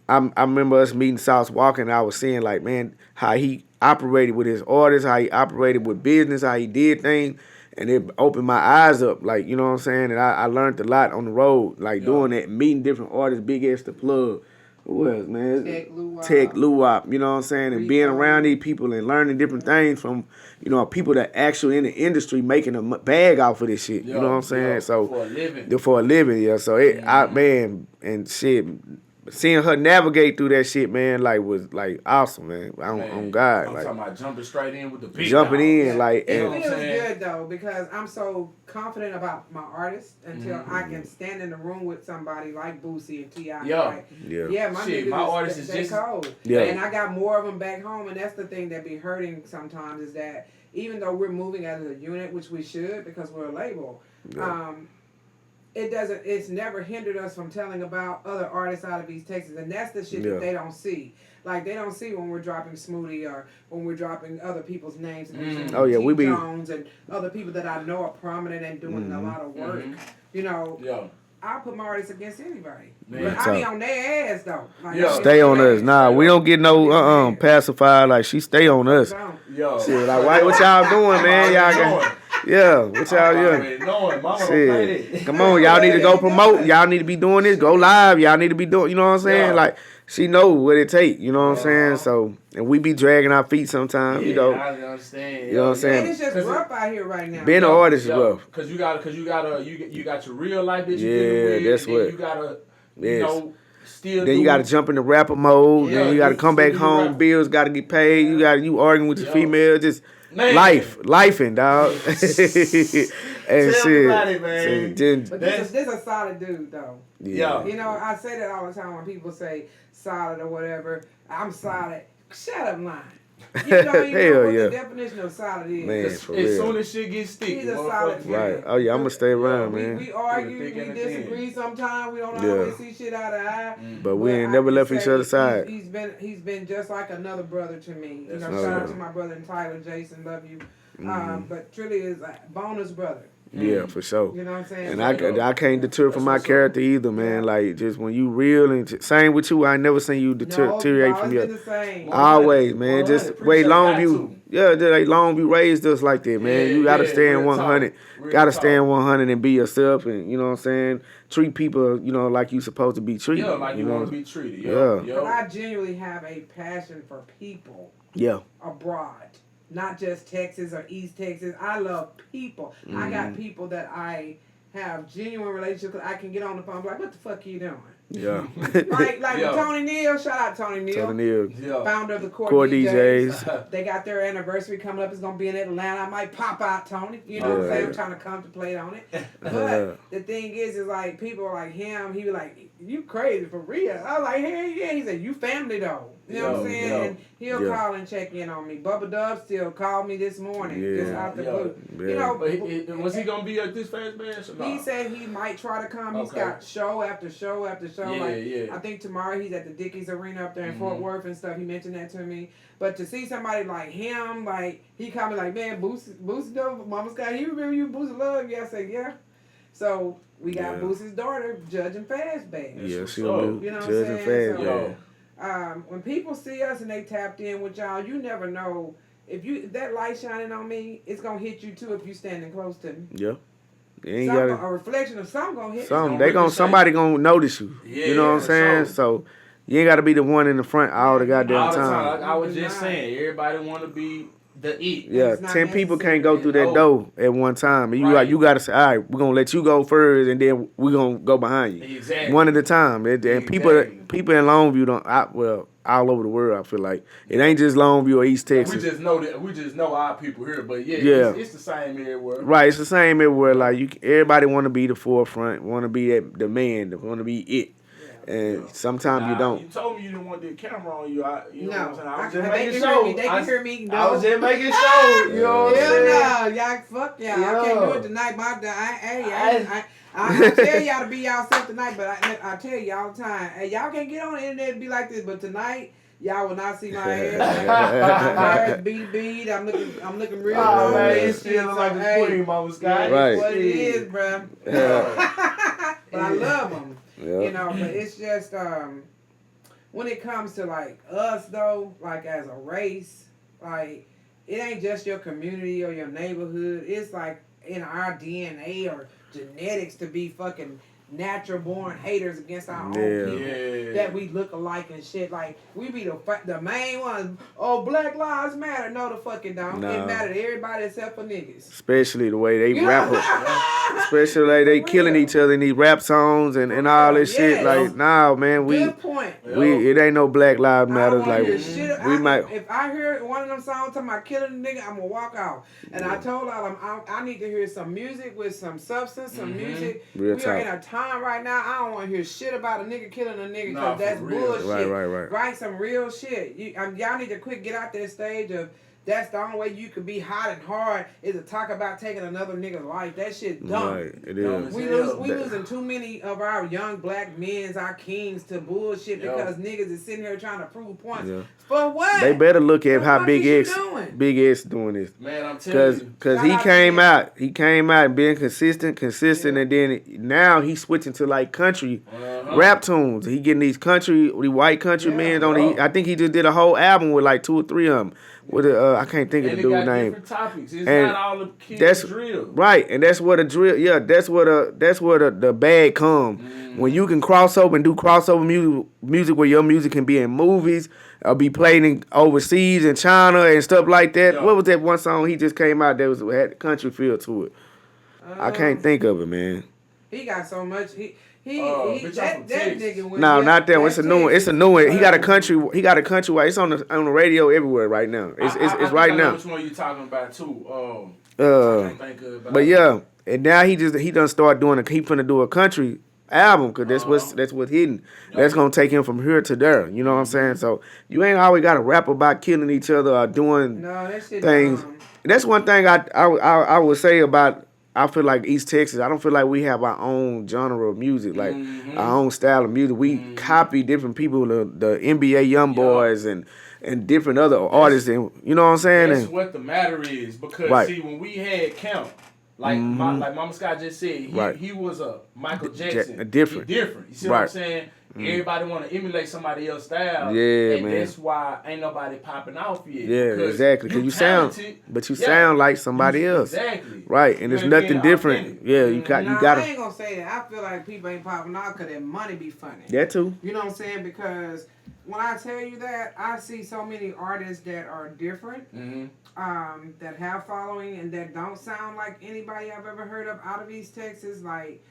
I remember us meeting Sauce Walker, and I was seeing like, man, how he operated with his artists, how he operated with business, how he did things. And it opened my eyes up, like, you know what I'm saying? And I learned a lot on the road, like doing that, meeting different artists, Big S the Plug. Who else, man? Tech Luwop, you know what I'm saying? And being around these people and learning different things from, you know, people that actually in the industry making a bag off of this shit. You know what I'm saying? So for a living, yeah. So man, and shit. Seeing her navigate through that shit, man, like was like awesome, man. On God, I'm like talking about jumping straight in with the big jumping dog. in, like It and, feels good though because I'm so confident about my artists until I can stand in the room with somebody like Boosie and T.i. My artist is just cold. And I got more of them back home, and that's the thing that be hurting sometimes is that even though we're moving as a unit, which we should because we're a label. It's never hindered us from telling about other artists out of East Texas, and that's the shit that they don't see. Like they don't see when we're dropping Smoothie or when we're dropping other people's names. And we be Jones and other people that I know are prominent and doing a lot of work. You know, I'll put my artists against anybody, but I be on their ass though. Like, stay on us. Nah, we don't get no pacifier. Like she stay on us. Shit, like what y'all doing, man? Y'all got. Yeah, what y'all doing? Shit. Come on, y'all need to go promote. Y'all need to be doing this. Go live. Y'all need to be doing, you know what I'm saying? Like, she know what it take, you know what I'm saying? So, and we be dragging our feet sometimes, you know. I understand. You know what I'm saying? And it's just rough out here right now. Being an artist is rough. Cause you got your real life that you with, that's what. You gotta, you know, still. Then you gotta jump in the rapper mode. Then you gotta come back home. Bills gotta get paid. You arguing with your female. Just. Man. Lifing, dog. And Tell shit. Everybody, man. But this a solid dude, though. Yeah. You know, I say that all the time when people say solid or whatever. I'm solid. Shut up, line. You don't even know Hell what yeah. the definition of solid is. Man, As for as real. soon as shit gets sticky, He's a solid motherfuckers. man. Right. Oh yeah, I'm gonna stay around, we, man. we argue, Thick we and the thin. disagree sometimes. We don't Yeah. always see shit eye to eye. But we ain't I never can left each say other's side. He's been just like another brother to me. You That's know, what's shout out up. to my brother and Tyler, Jason, love you. Mm-hmm. But Trilli is a bonus brother. Yeah, for sure. You know what I'm saying? And I So, can't deter from my character either, man. Yeah. Like just when you real and same with you, I ain't never seen you deteriorate from always your. been the same. Always, man. 100. Just way Appreciate Longview. Yeah, just like Longview raised us like that, man. Yeah, You gotta yeah, stand real 100. talk. Real Gotta talk. stand 100 and be yourself, and you know what I'm saying. Treat people, you know, like you supposed to be treated. Yeah, like you know? want to be treated. Yeah. Yeah. But I genuinely have a passion for people Yeah. abroad, not just Texas or East Texas. I love people. I got people that I have genuine relationships with. I can get on the phone and be like, what the fuck are you doing? Yeah. Like Yeah. Tony Neal, shout out Tony Neal. Tony Neal. Yeah. Founder of the Core Core DJs. DJs. They got their anniversary coming up. It's going to be in Atlanta. I might pop out, Tony. You know what I'm Yeah. saying? I'm trying to contemplate on it. But the thing is like, people like him, he be like, you crazy for real. I was like, hell yeah. He said, you family though. You know what I'm saying? Yeah. And he'll Yeah. call and check in on me. Bubba Dub still called me this morning, Yeah. just out the Yeah. blue. Yeah. You know, But was he gonna be at this Fast Bash or not? he said he might try to come. He's Okay. got show after show after show. Yeah, like, yeah. I think tomorrow he's at the Dickies Arena up there in Fort Mhm. Worth and stuff. He mentioned that to me. But to see somebody like him, like, he called me like, man, Boosie Dub, Mama Scott, he remember you, Boosie love you. I said, yeah. So we got Yeah. Boosie's daughter judging Fast Bash. Yeah, what's she'll up. be You know what I'm judging saying? fast, So- man. When people see us and they tapped in with y'all, you never know. If that light shining on me, it's gonna hit you too if you standing close to me. Yeah. You ain't Some, gotta. a reflection of something gonna hit Some you. they gonna ricochet. somebody gonna notice you. Yeah, you know what I'm for saying? sure. So you ain't gotta be the one in the front all the goddamn All the time. time. Like I was just saying, everybody want to be the it. Yeah, It's not 10 people can't go through that No. door at one time. And Right. you gotta say, all right, we're gonna let you go first, and then we're gonna go behind you. Exactly. One at a time. And people Exactly. in Longview all over the world, I feel like it ain't just Longview or East We Texas. just know that we just know our people here, but yeah, Yeah. It's the same everywhere. Right, it's the same everywhere. Like everybody want to be the forefront, want to be the man, want to be it, and sometimes you don't. You told me you didn't want the camera on you. You know what I'm saying? I was they just making can sure. hear me. They can hear me. No. I was just making sure. You know what I'm saying? Hell no, y'all fuck y'all. I can't do it tonight. I tell y'all to be y'allself tonight, but I tell you all the time, hey, y'all can't get on the internet and be like this. But tonight, y'all will not see my hair. My hair is beat. I'm looking real Oh good. man, and it's shit. feeling like So, the hey, queen, Mama Scott. yeah, Right. it's what it is, bro. But I love them. Yeah. You know, but it's just when it comes to like us though, like as a race, like it ain't just your community or your neighborhood. It's like in our DNA or genetics to be fucking natural born haters against our own people Yeah. that we look alike and shit. Like we be the main ones. Oh, Black Lives Matter. No, the fuck it don't. No. It matter to everybody except for niggas. Especially the way they You rap, know? especially like they For killing real. each other in these rap songs and all this shit. Yes. Like, nah, man, Good point. it ain't no Black Lives I Matter. don't wanna Like, hear shit. we might. If I hear one of them songs talking about killing a nigga, I'm gonna walk out. And I told all I need to hear some music with some substance, some music. Real we are talk. in a time right now. I don't want to hear shit about a nigga killing a nigga Nah, because that's for real. bullshit. Right. Right, some real shit. Y'all need to quick get out that stage of. That's the only way you could be hot and hard is to talk about taking another nigga's life. That shit dumb. Right, it Dumb is. as We hell. losing too many of our young black men, our kings, to bullshit Yo. because niggas is sitting here trying to prove points. Yeah. For what? They better look at The how fuck Big is X you doing? doing this. Man, I'm telling you. Cause Shout he out to came him. out and being consistent, Yeah. and then now he's switching to like country Uh-huh. rap tunes. He getting these white country Yeah. men on. Yo. I think he just did a whole album with like 2 or 3 of them. With I can't think of And the they dude's got name. different topics. It's And not all the kids that's- drill. Right, and that's where the drill. Yeah, that's where the bag come. When you can cross over and do crossover music where your music can be in movies or be played in overseas in China and stuff like that. Yeah. What was that one song he just came out that had country feel to it? I can't think of it, man. He got so much. Bitch, I'm That from Texas. nigga went. No, yeah, not that one. It's a new one. It's a new one. He got a country. It's on the radio everywhere right now. It's I right think I know now. which one you talking about too. I can't think of it. But yeah, and now he done start doing he finna do a country album because that's what's hidden. That's gonna take him from here to there. You know what I'm saying? So you ain't always got to rap about killing each other or doing No, that shit things. dumb. That's one thing I would say about. I feel like East Texas. I don't feel like we have our own genre of music, like our own style of music. We copy different people, the NBA young boys and different other artists, and you know what I'm saying. That's and, what the matter is because Right. see when we had Count. Like like Mama Scott just said, he was a Michael Jackson. Different. He different. You see what I'm saying? Everybody want to emulate somebody else's style. Yeah, and man. that's why ain't nobody popping off yet. Yeah, exactly. Because you sound like somebody else. Exactly. Right, and there's nothing different. Authentic. Yeah, you gotta. I ain't gonna say that. I feel like people ain't popping out because their money be funny. That too. You know what I'm saying? Because when I tell you that, I see so many artists that are different, that have following and that don't sound like anybody I've ever heard of out of East Texas. Like,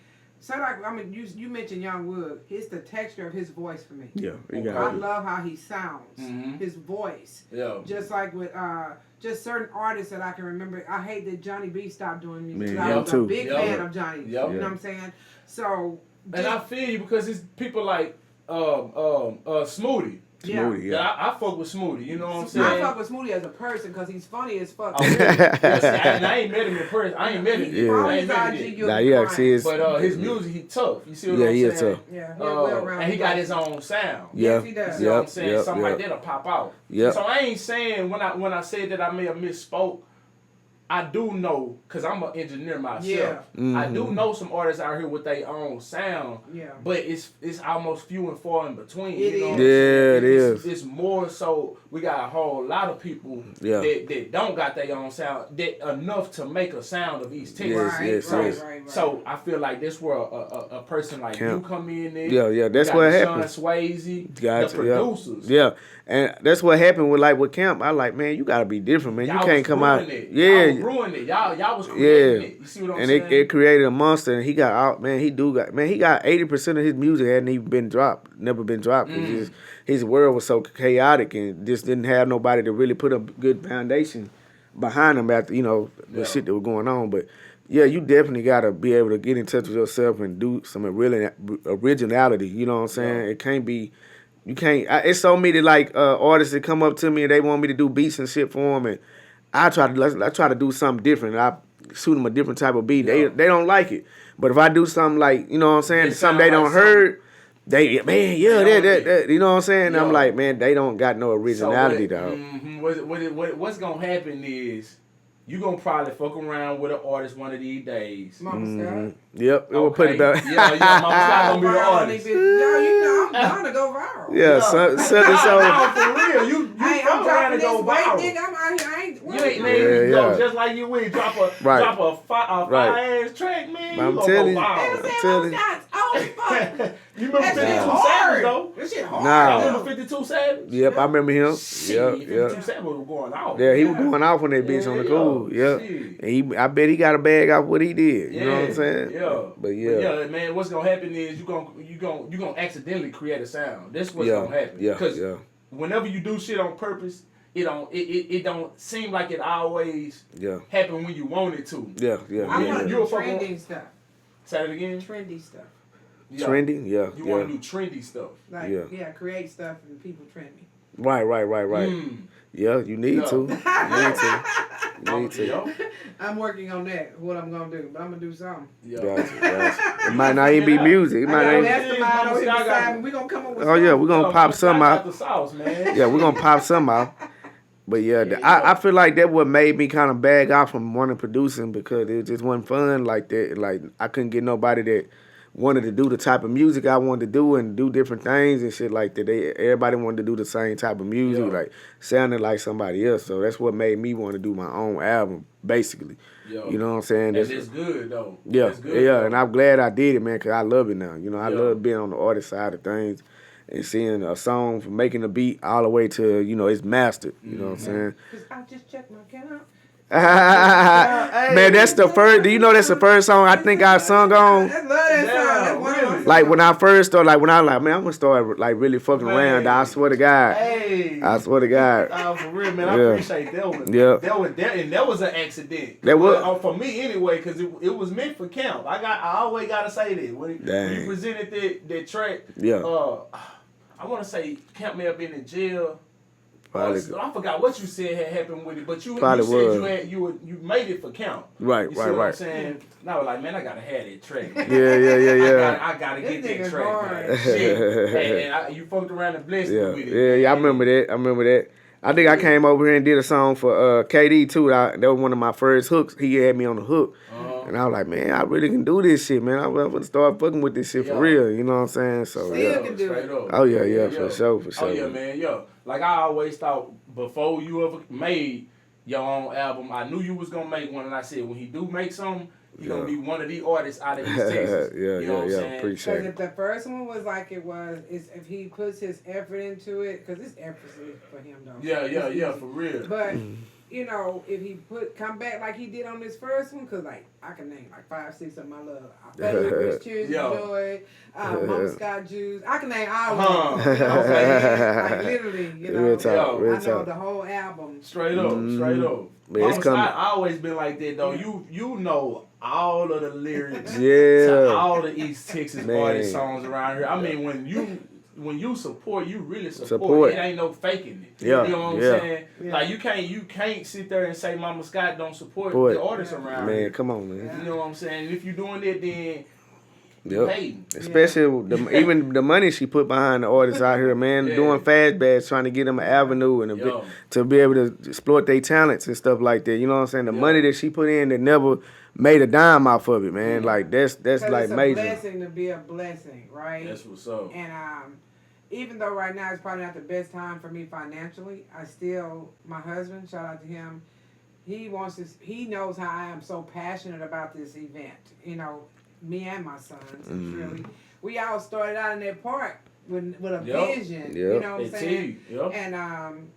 so like, I mean, you mentioned Young Wood. It's the texture of his voice for me. Yeah, I love how he sounds. His voice. Yeah. Just like with just certain artists that I can remember. I hate that Johnny B stopped doing music. Man, I was a big fan of Johnny. Yep. You know what I'm saying? So. And I feel you because it's people like Smoothie. Smoothie, yeah. I fuck with Smoothie, you know what I'm saying? I fuck with Smoothie as a person because he's funny as fuck. Oh, really? And I ain't met him in person. I ain't met him. Yeah. I ain't met him. But his music, he tough. You see what I'm saying? Yeah, he is tough. Yeah, and he got his own sound. Yes, he does. You know what I'm saying? Something like that'll pop out. Yep. So I ain't saying when I said that I may have misspoke. I do know, because I'm an engineer myself, I do know some artists out here with their own sound, but it's almost few and far in between. It is. It's more so we got a whole lot of people that don't got their own sound, that enough to make a sound of East Texas. Right. So I feel like this where a person like you come in there. Yeah, that's what happened. Sean Swayze, the producers. Yeah. And that's what happened with Camp. I like, man, you gotta be different, man. Y'all you can't come out. Y'all ruined it. Y'all was creating it. You see what I'm saying? And it created a monster. And he got out, man. He got 80% of his music hadn't even been dropped, never been dropped. His world was so chaotic and just didn't have nobody to really put a good foundation behind him after the shit that was going on. But yeah, you definitely gotta be able to get in touch with yourself and do some originality. You know what I'm saying? It can't be. You can't. It's so many artists that come up to me and they want me to do beats and shit for them, and I try to do something different. I shoot them a different type of beat. They don't like it, but if I do something like, you know what I'm saying, something they don't heard, that you know what I'm saying. I'm like, man, they don't got no originality, dog. What's gonna happen is you gonna probably fuck around with an artist one of these days. Mama Scott. Yep, we'll put it out. Yeah, Mama Scott gonna be the artist. I'm trying to go viral. Yeah, so. For real, you I'm trying to go viral. Nigga, I'm out here. I ain't. You ain't made go just like you would drop a fire ass track, man. I'm you telling you. I'm telling you. You remember 52 Savage though? This shit hard. Nah. You remember 52 Savage? Yep, I remember him. Shit, 52 Savage was going out. Yeah, he was going off on that bitch on the cool. Yeah, and I bet he got a bag off what he did. You know what I'm saying? Yeah, but yeah, man. What's gonna happen is you gonna accidentally create a sound. That's what's gonna happen. Because whenever you do shit on purpose, it don't seem like it always happen when you want it to. Yeah. I want to do trending stuff. Say it again. Trendy stuff. Yeah. Trending, You want to do trendy stuff. Like, create stuff and people trend me. Right. Yeah, you need to. You need to. I'm working on that, what I'm going to do. But I'm going to do something. Gotcha. It might not even be music. It might not even... We're going to come up with something. Oh, yeah, we're going to pop some out. The sauce, man. Yeah, we're going to pop some out. But I feel like that what made me kind of bag out from wanting producing because it just wasn't fun like that. Like, I couldn't get nobody that wanted to do the type of music I wanted to do and do different things and shit like that. Everybody wanted to do the same type of music, like sounding like somebody else. So that's what made me want to do my own album, basically. You know what I'm saying? And it's good though. Yeah, though. And I'm glad I did it, man, because I love it now. You know, I love being on the artist side of things and seeing a song from making a beat all the way to, it's mastered. You know what I'm saying? Because I just checked my account. Man, that's the first. Do you know that's the first song I think I sung on? I love that song. That's one of my like when I first started, like when I was like, man, I'm gonna start like really fucking around. I swear to God. Hey. I swear to God. For real, man. I appreciate that one. Yeah. That was an accident. That was for me anyway, because it was meant for camp. I always gotta say that when you presented that track. Yeah. I want to say Camp may have been in jail. Probably. I forgot what you said had happened with it, but you said you made it for count. Right, you see what I'm saying? And I was like, man, I gotta have that track. Man. Yeah. I gotta get that track. Man. Shit. And you fucked around and blessed me with it. Yeah. I remember that. I think I came over here and did a song for KD too. That was one of my first hooks. He had me on the hook. And I was like, man, I really can do this shit, man. I'm gonna start fucking with this shit for real. You know what I'm saying? So Still can do it. Oh yeah, for sure. Oh yeah, man, Like I always thought before you ever made your own album, I knew you was gonna make one, and I said when he do make something, he gonna be one of the artists out of East Texas. You know what I'm saying? Appreciate it. Because if the first one was like it was, if he puts his effort into it, because it's effort for him though. Yeah, for real. But you know, if he come back like he did on this first one, because like I can name like 5, 6 of my love. I Rich Tears of Joy, Mama Scott Juice. I can name all of them. You know what I'm saying? Like literally, you know. Real talk. I know the whole album. Straight up. But it's coming. I always been like that though. You know all of the lyrics Yeah. to all the East Texas artist songs around here. I mean, when you support, you really support. It ain't no faking it. Yeah. You know what I'm saying? Yeah. Like you can't sit there and say Mama Scott don't support the artists around here. Man, come on, man. You know what I'm saying? And if you doing that, then you hating. Especially even the money she put behind the artists out here, man, doing fastbacks, trying to get them an avenue and to be able to exploit their talents and stuff like that. You know what I'm saying? The money that she put in that never made a dime off of it, man. Like that's like it's major. It's a blessing to be a blessing, right? That's what's up. And even though right now it's probably not the best time for me financially, my husband, shout out to him, he knows how I am so passionate about this event. You know, me and my sons, really. We all started out in that park with a vision. You know what I'm saying? And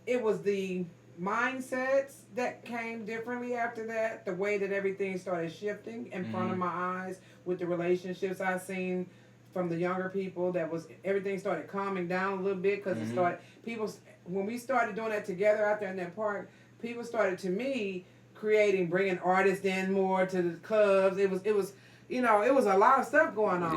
it was the mindsets that came differently after that, the way that everything started shifting in front of my eyes with the relationships I seen from the younger people, everything started calming down a little bit because when we started doing that together out there in that park, people started to me bringing artists in more to the clubs. It was you know, it was a lot of stuff going on.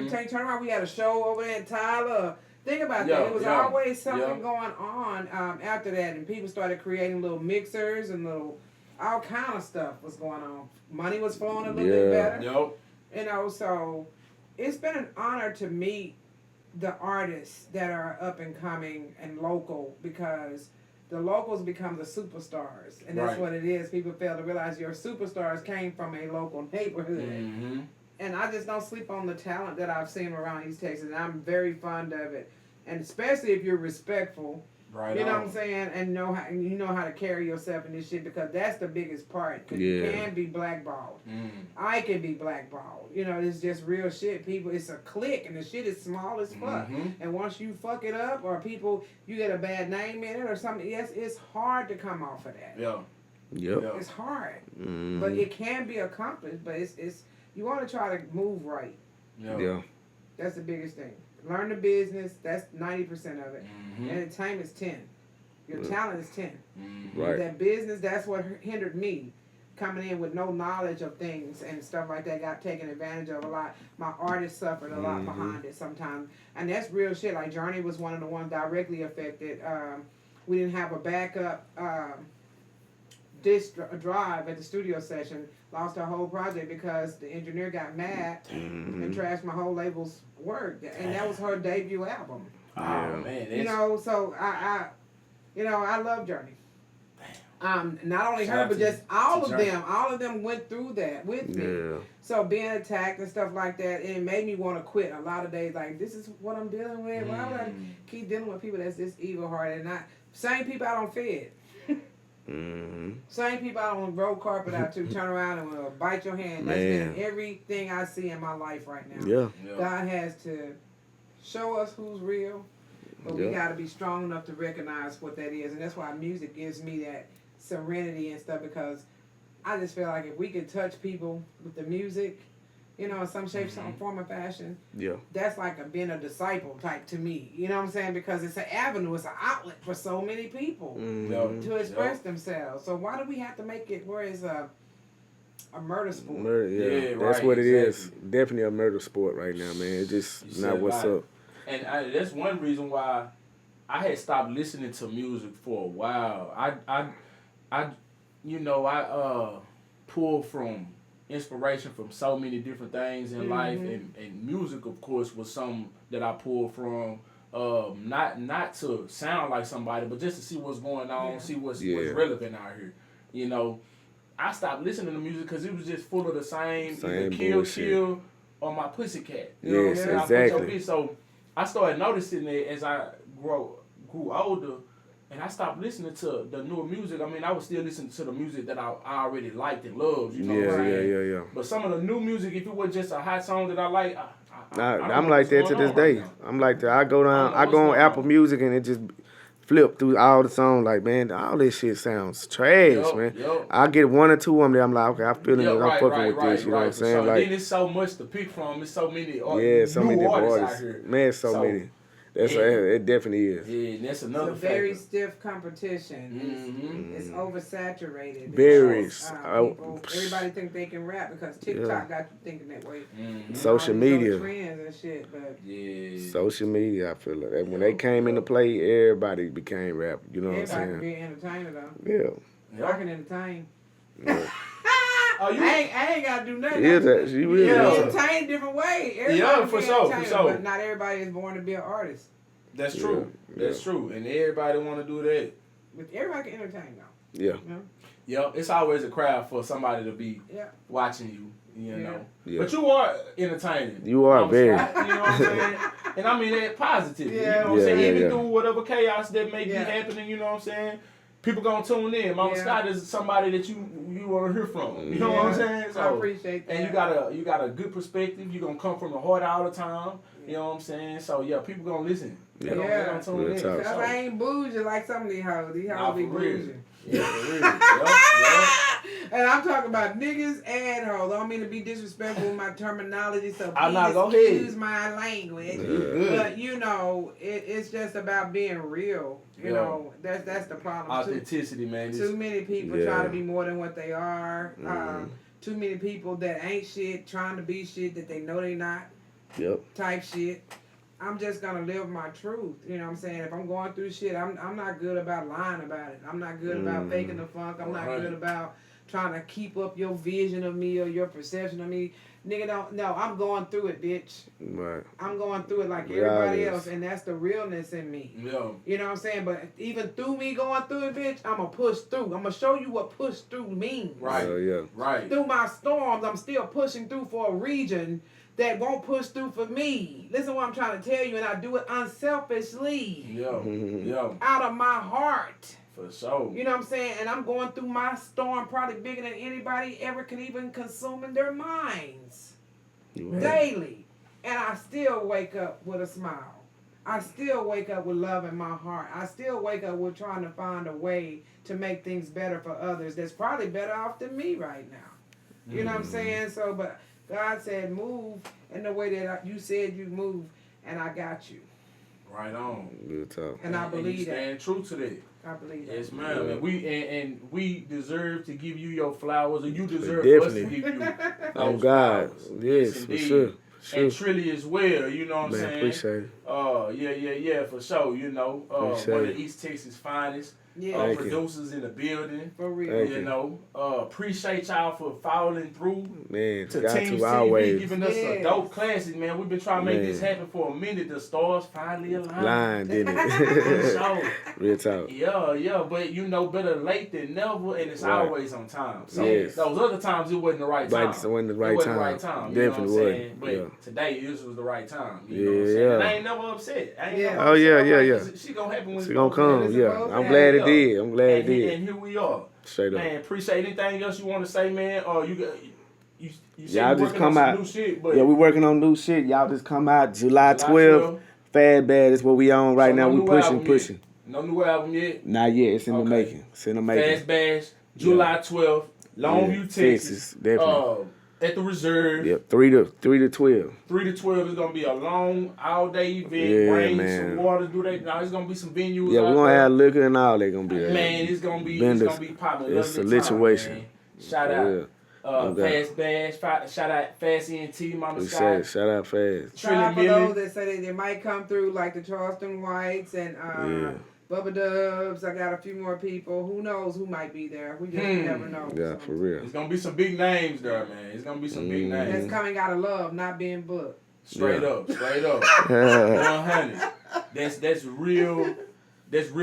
Turn around, we had a show over there in Tyler. Think about that. It was always something going on after that, and people started creating little mixers and all kind of stuff was going on. Money was flowing a little bit better. You know, so it's been an honor to meet the artists that are up and coming and local, because the locals become the superstars, and that's what it is. People fail to realize your superstars came from a local neighborhood. And I just don't sleep on the talent that I've seen around East Texas, and I'm very fond of it. And especially if you're respectful, you know what I'm saying, and you know how to carry yourself in this shit, because that's the biggest part. Cause you can be blackballed. I can be blackballed. You know, it's just real shit. People, it's a clique, and the shit is small as fuck. And once you fuck it up, or you get a bad name in it or something, it's hard to come off of that. It's hard, but it can be accomplished. But it's you want to try to move right. That's the biggest thing. Learn the business. That's 90% of it. Entertainment is 10. Your talent is 10. That business, that's what hindered me. Coming in with no knowledge of things and stuff like that, got taken advantage of a lot. My artists suffered a lot behind it sometimes. And that's real shit. Like Journey was one of the ones directly affected. We didn't have a backup disk drive at the studio session. Lost our whole project because the engineer got mad and trashed my whole label's work. And that was her debut album. Oh man. You know, so I love Journey. Not only her, but just all of them. All of them went through that with me. So being attacked and stuff like that, it made me want to quit a lot of days. Like, this is what I'm dealing with. Why would I keep dealing with people that's this evil-hearted? And same people I don't feed. Same people I don't roll carpet out to, turn around and bite your hand. That's been everything I see in my life right now. God has to show us who's real, but we got to be strong enough to recognize what that is. And that's why music gives me that serenity and stuff, because I just feel like if we could touch people with the music, you know, in some shape, some form or fashion. Yeah. That's like being a disciple type to me. You know what I'm saying? Because it's an avenue, it's an outlet for so many people to express themselves. So why do we have to make it where it's a murder sport? That's what it is. Definitely a murder sport right now, man. It's just not what's up. And that's one reason why I had stopped listening to music for a while. I pulled from inspiration from so many different things in life, and music, of course, was something that I pulled from. Not to sound like somebody, but just to see what's going on, see what's relevant out here. You know, I stopped listening to music because it was just full of the same kill or my pussycat. You know what I'm saying? Exactly. So I started noticing it as I grew older, and I stopped listening to the newer music. I mean, I was still listening to the music that I already liked and loved. You know what I'm saying? Yeah. But some of the new music, if it was just a hot song that I like, I'm like that to this day. I'm like that. I go on Apple Music and it just flip through all the songs. Like, man, all this shit sounds trash, man. I get one or two of them there. I'm like, okay, I'm feeling it. I'm fucking with this. You know what I'm saying? Like, then there's so much to pick from. There's so many so many different artists out here. Man, so many. It definitely is. Yeah, that's another It's a very stiff competition. It's oversaturated. Very. Everybody think they can rap because TikTok got you thinking that way. Social media. Trends and shit, but social media, I feel like that. When they came into play, everybody became rap. You know what I'm saying? Everybody can be an entertainer though. Yeah. I can entertain. I ain't gotta do nothing. She really entertain different way. Everybody for sure. But not everybody is born to be an artist. That's true. That's true. And everybody want to do that. But everybody can entertain though. Yeah. Yeah. It's always a crowd for somebody to be watching you. You know. Yeah. But you are entertaining. You are very. You know what I'm saying? And I mean that positive. You know what I'm saying? Even through whatever chaos that may be happening, you know what I'm saying? People gonna tune in. Mama Scott is somebody that you want to hear from. You know what I'm saying? So, I appreciate that. And you got a good perspective. You gonna come from the heart all the time. You know what I'm saying? So people gonna listen. They gonna tune in. Because I ain't bougie like some of these hoes. These hoes be bougie. Yeah, for real. And I'm talking about niggas and hoes. I don't mean to be disrespectful with my terminology, so go please ahead. use my language. But you know, it's just about being real. You know, that's the problem. Authenticity, man. Too many people try to be more than what they are. Too many people that ain't shit trying to be shit that they know they not. Type shit. I'm just gonna live my truth. You know what I'm saying? If I'm going through shit, I'm not good about lying about it. I'm not good about faking the funk. I'm not good about trying to keep up your vision of me or your perception of me. Nigga, no, I'm going through it, bitch. Right. I'm going through it like everybody else, and that's the realness in me. Yeah. You know what I'm saying? But even through me going through it, bitch, I'm going to push through. I'm going to show you what push through means. Right. Right. Through my storms, I'm still pushing through for a region that won't push through for me. Listen to what I'm trying to tell you, and I do it unselfishly. Out of my heart. For sure. You know what I'm saying? And I'm going through my storm probably bigger than anybody ever can even consume in their minds. Daily. And I still wake up with a smile. I still wake up with love in my heart. I still wake up with trying to find a way to make things better for others that's probably better off than me right now. You know what I'm saying? So, but God said move in the way that you said you move, and I got you. Right on. Good talk. And I believe that. Stand true to that. I believe that. Yes, ma'am. And we deserve to give you your flowers, or you deserve us to give you those God. flowers. Yes, for sure. And Trilli as well, you know what I'm saying? Appreciate it. Yeah, for sure. You know, one of East Texas' finest producers in the building. For real. You know, appreciate y'all for following through. Man, to got T.e.a.m.s always giving us a dope classic, man. We've been trying to make this happen for a minute. The stars finally aligned. Didn't it? Real talk. Yeah, but you know, better late than never, and it's always on time. So those other times, it wasn't the right time. It wasn't the right time. Definitely wasn't. But today, this was the right time. You know what I'm saying? And I ain't never upset. She gonna happen when she gonna come. I'm glad it did. I'm glad it did. And here we are. Straight up. Man, appreciate anything else you want to say, man. Or you y'all just come out. New shit, but we working on new shit. Y'all just come out July 12th. Fad Bad is what we on right now. We pushing. No new album yet? Not yet. It's in the making. Fast Bash, July 12th, Longview, Texas. Definitely. At the reserve. Yep, 3 to 12. 3 to 12 is gonna be a long, all-day event. Yeah, Rain, man. some water. Now it's gonna be some venues. Yeah, out we're gonna there. have liquor and all that gonna be there. Man, it's gonna be popping. It's a Lovely situation. time, man. Shout out. Okay. Fast Bash, shout out Fast ENT, Mama Appreciate Sky. Shout out Fast. Shout out for Trilli those Milli. that say they might come through, like the Charleston Whites and Bubba Dubs. I got a few more people. Who knows who might be there? We just never know. Yeah, so. for real. It's gonna be some big names there, man. It's gonna be some big names. That's coming out of love, not being booked. Straight up. 100. That's real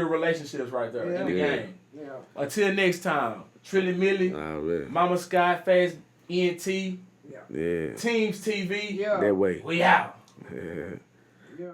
relationships right there in the game. Yeah. Until next time, Trilli Milli, Mama Sky, Fast ENT, Yeah. Teams TV. Yeah. That way. We out. Yeah. Yeah.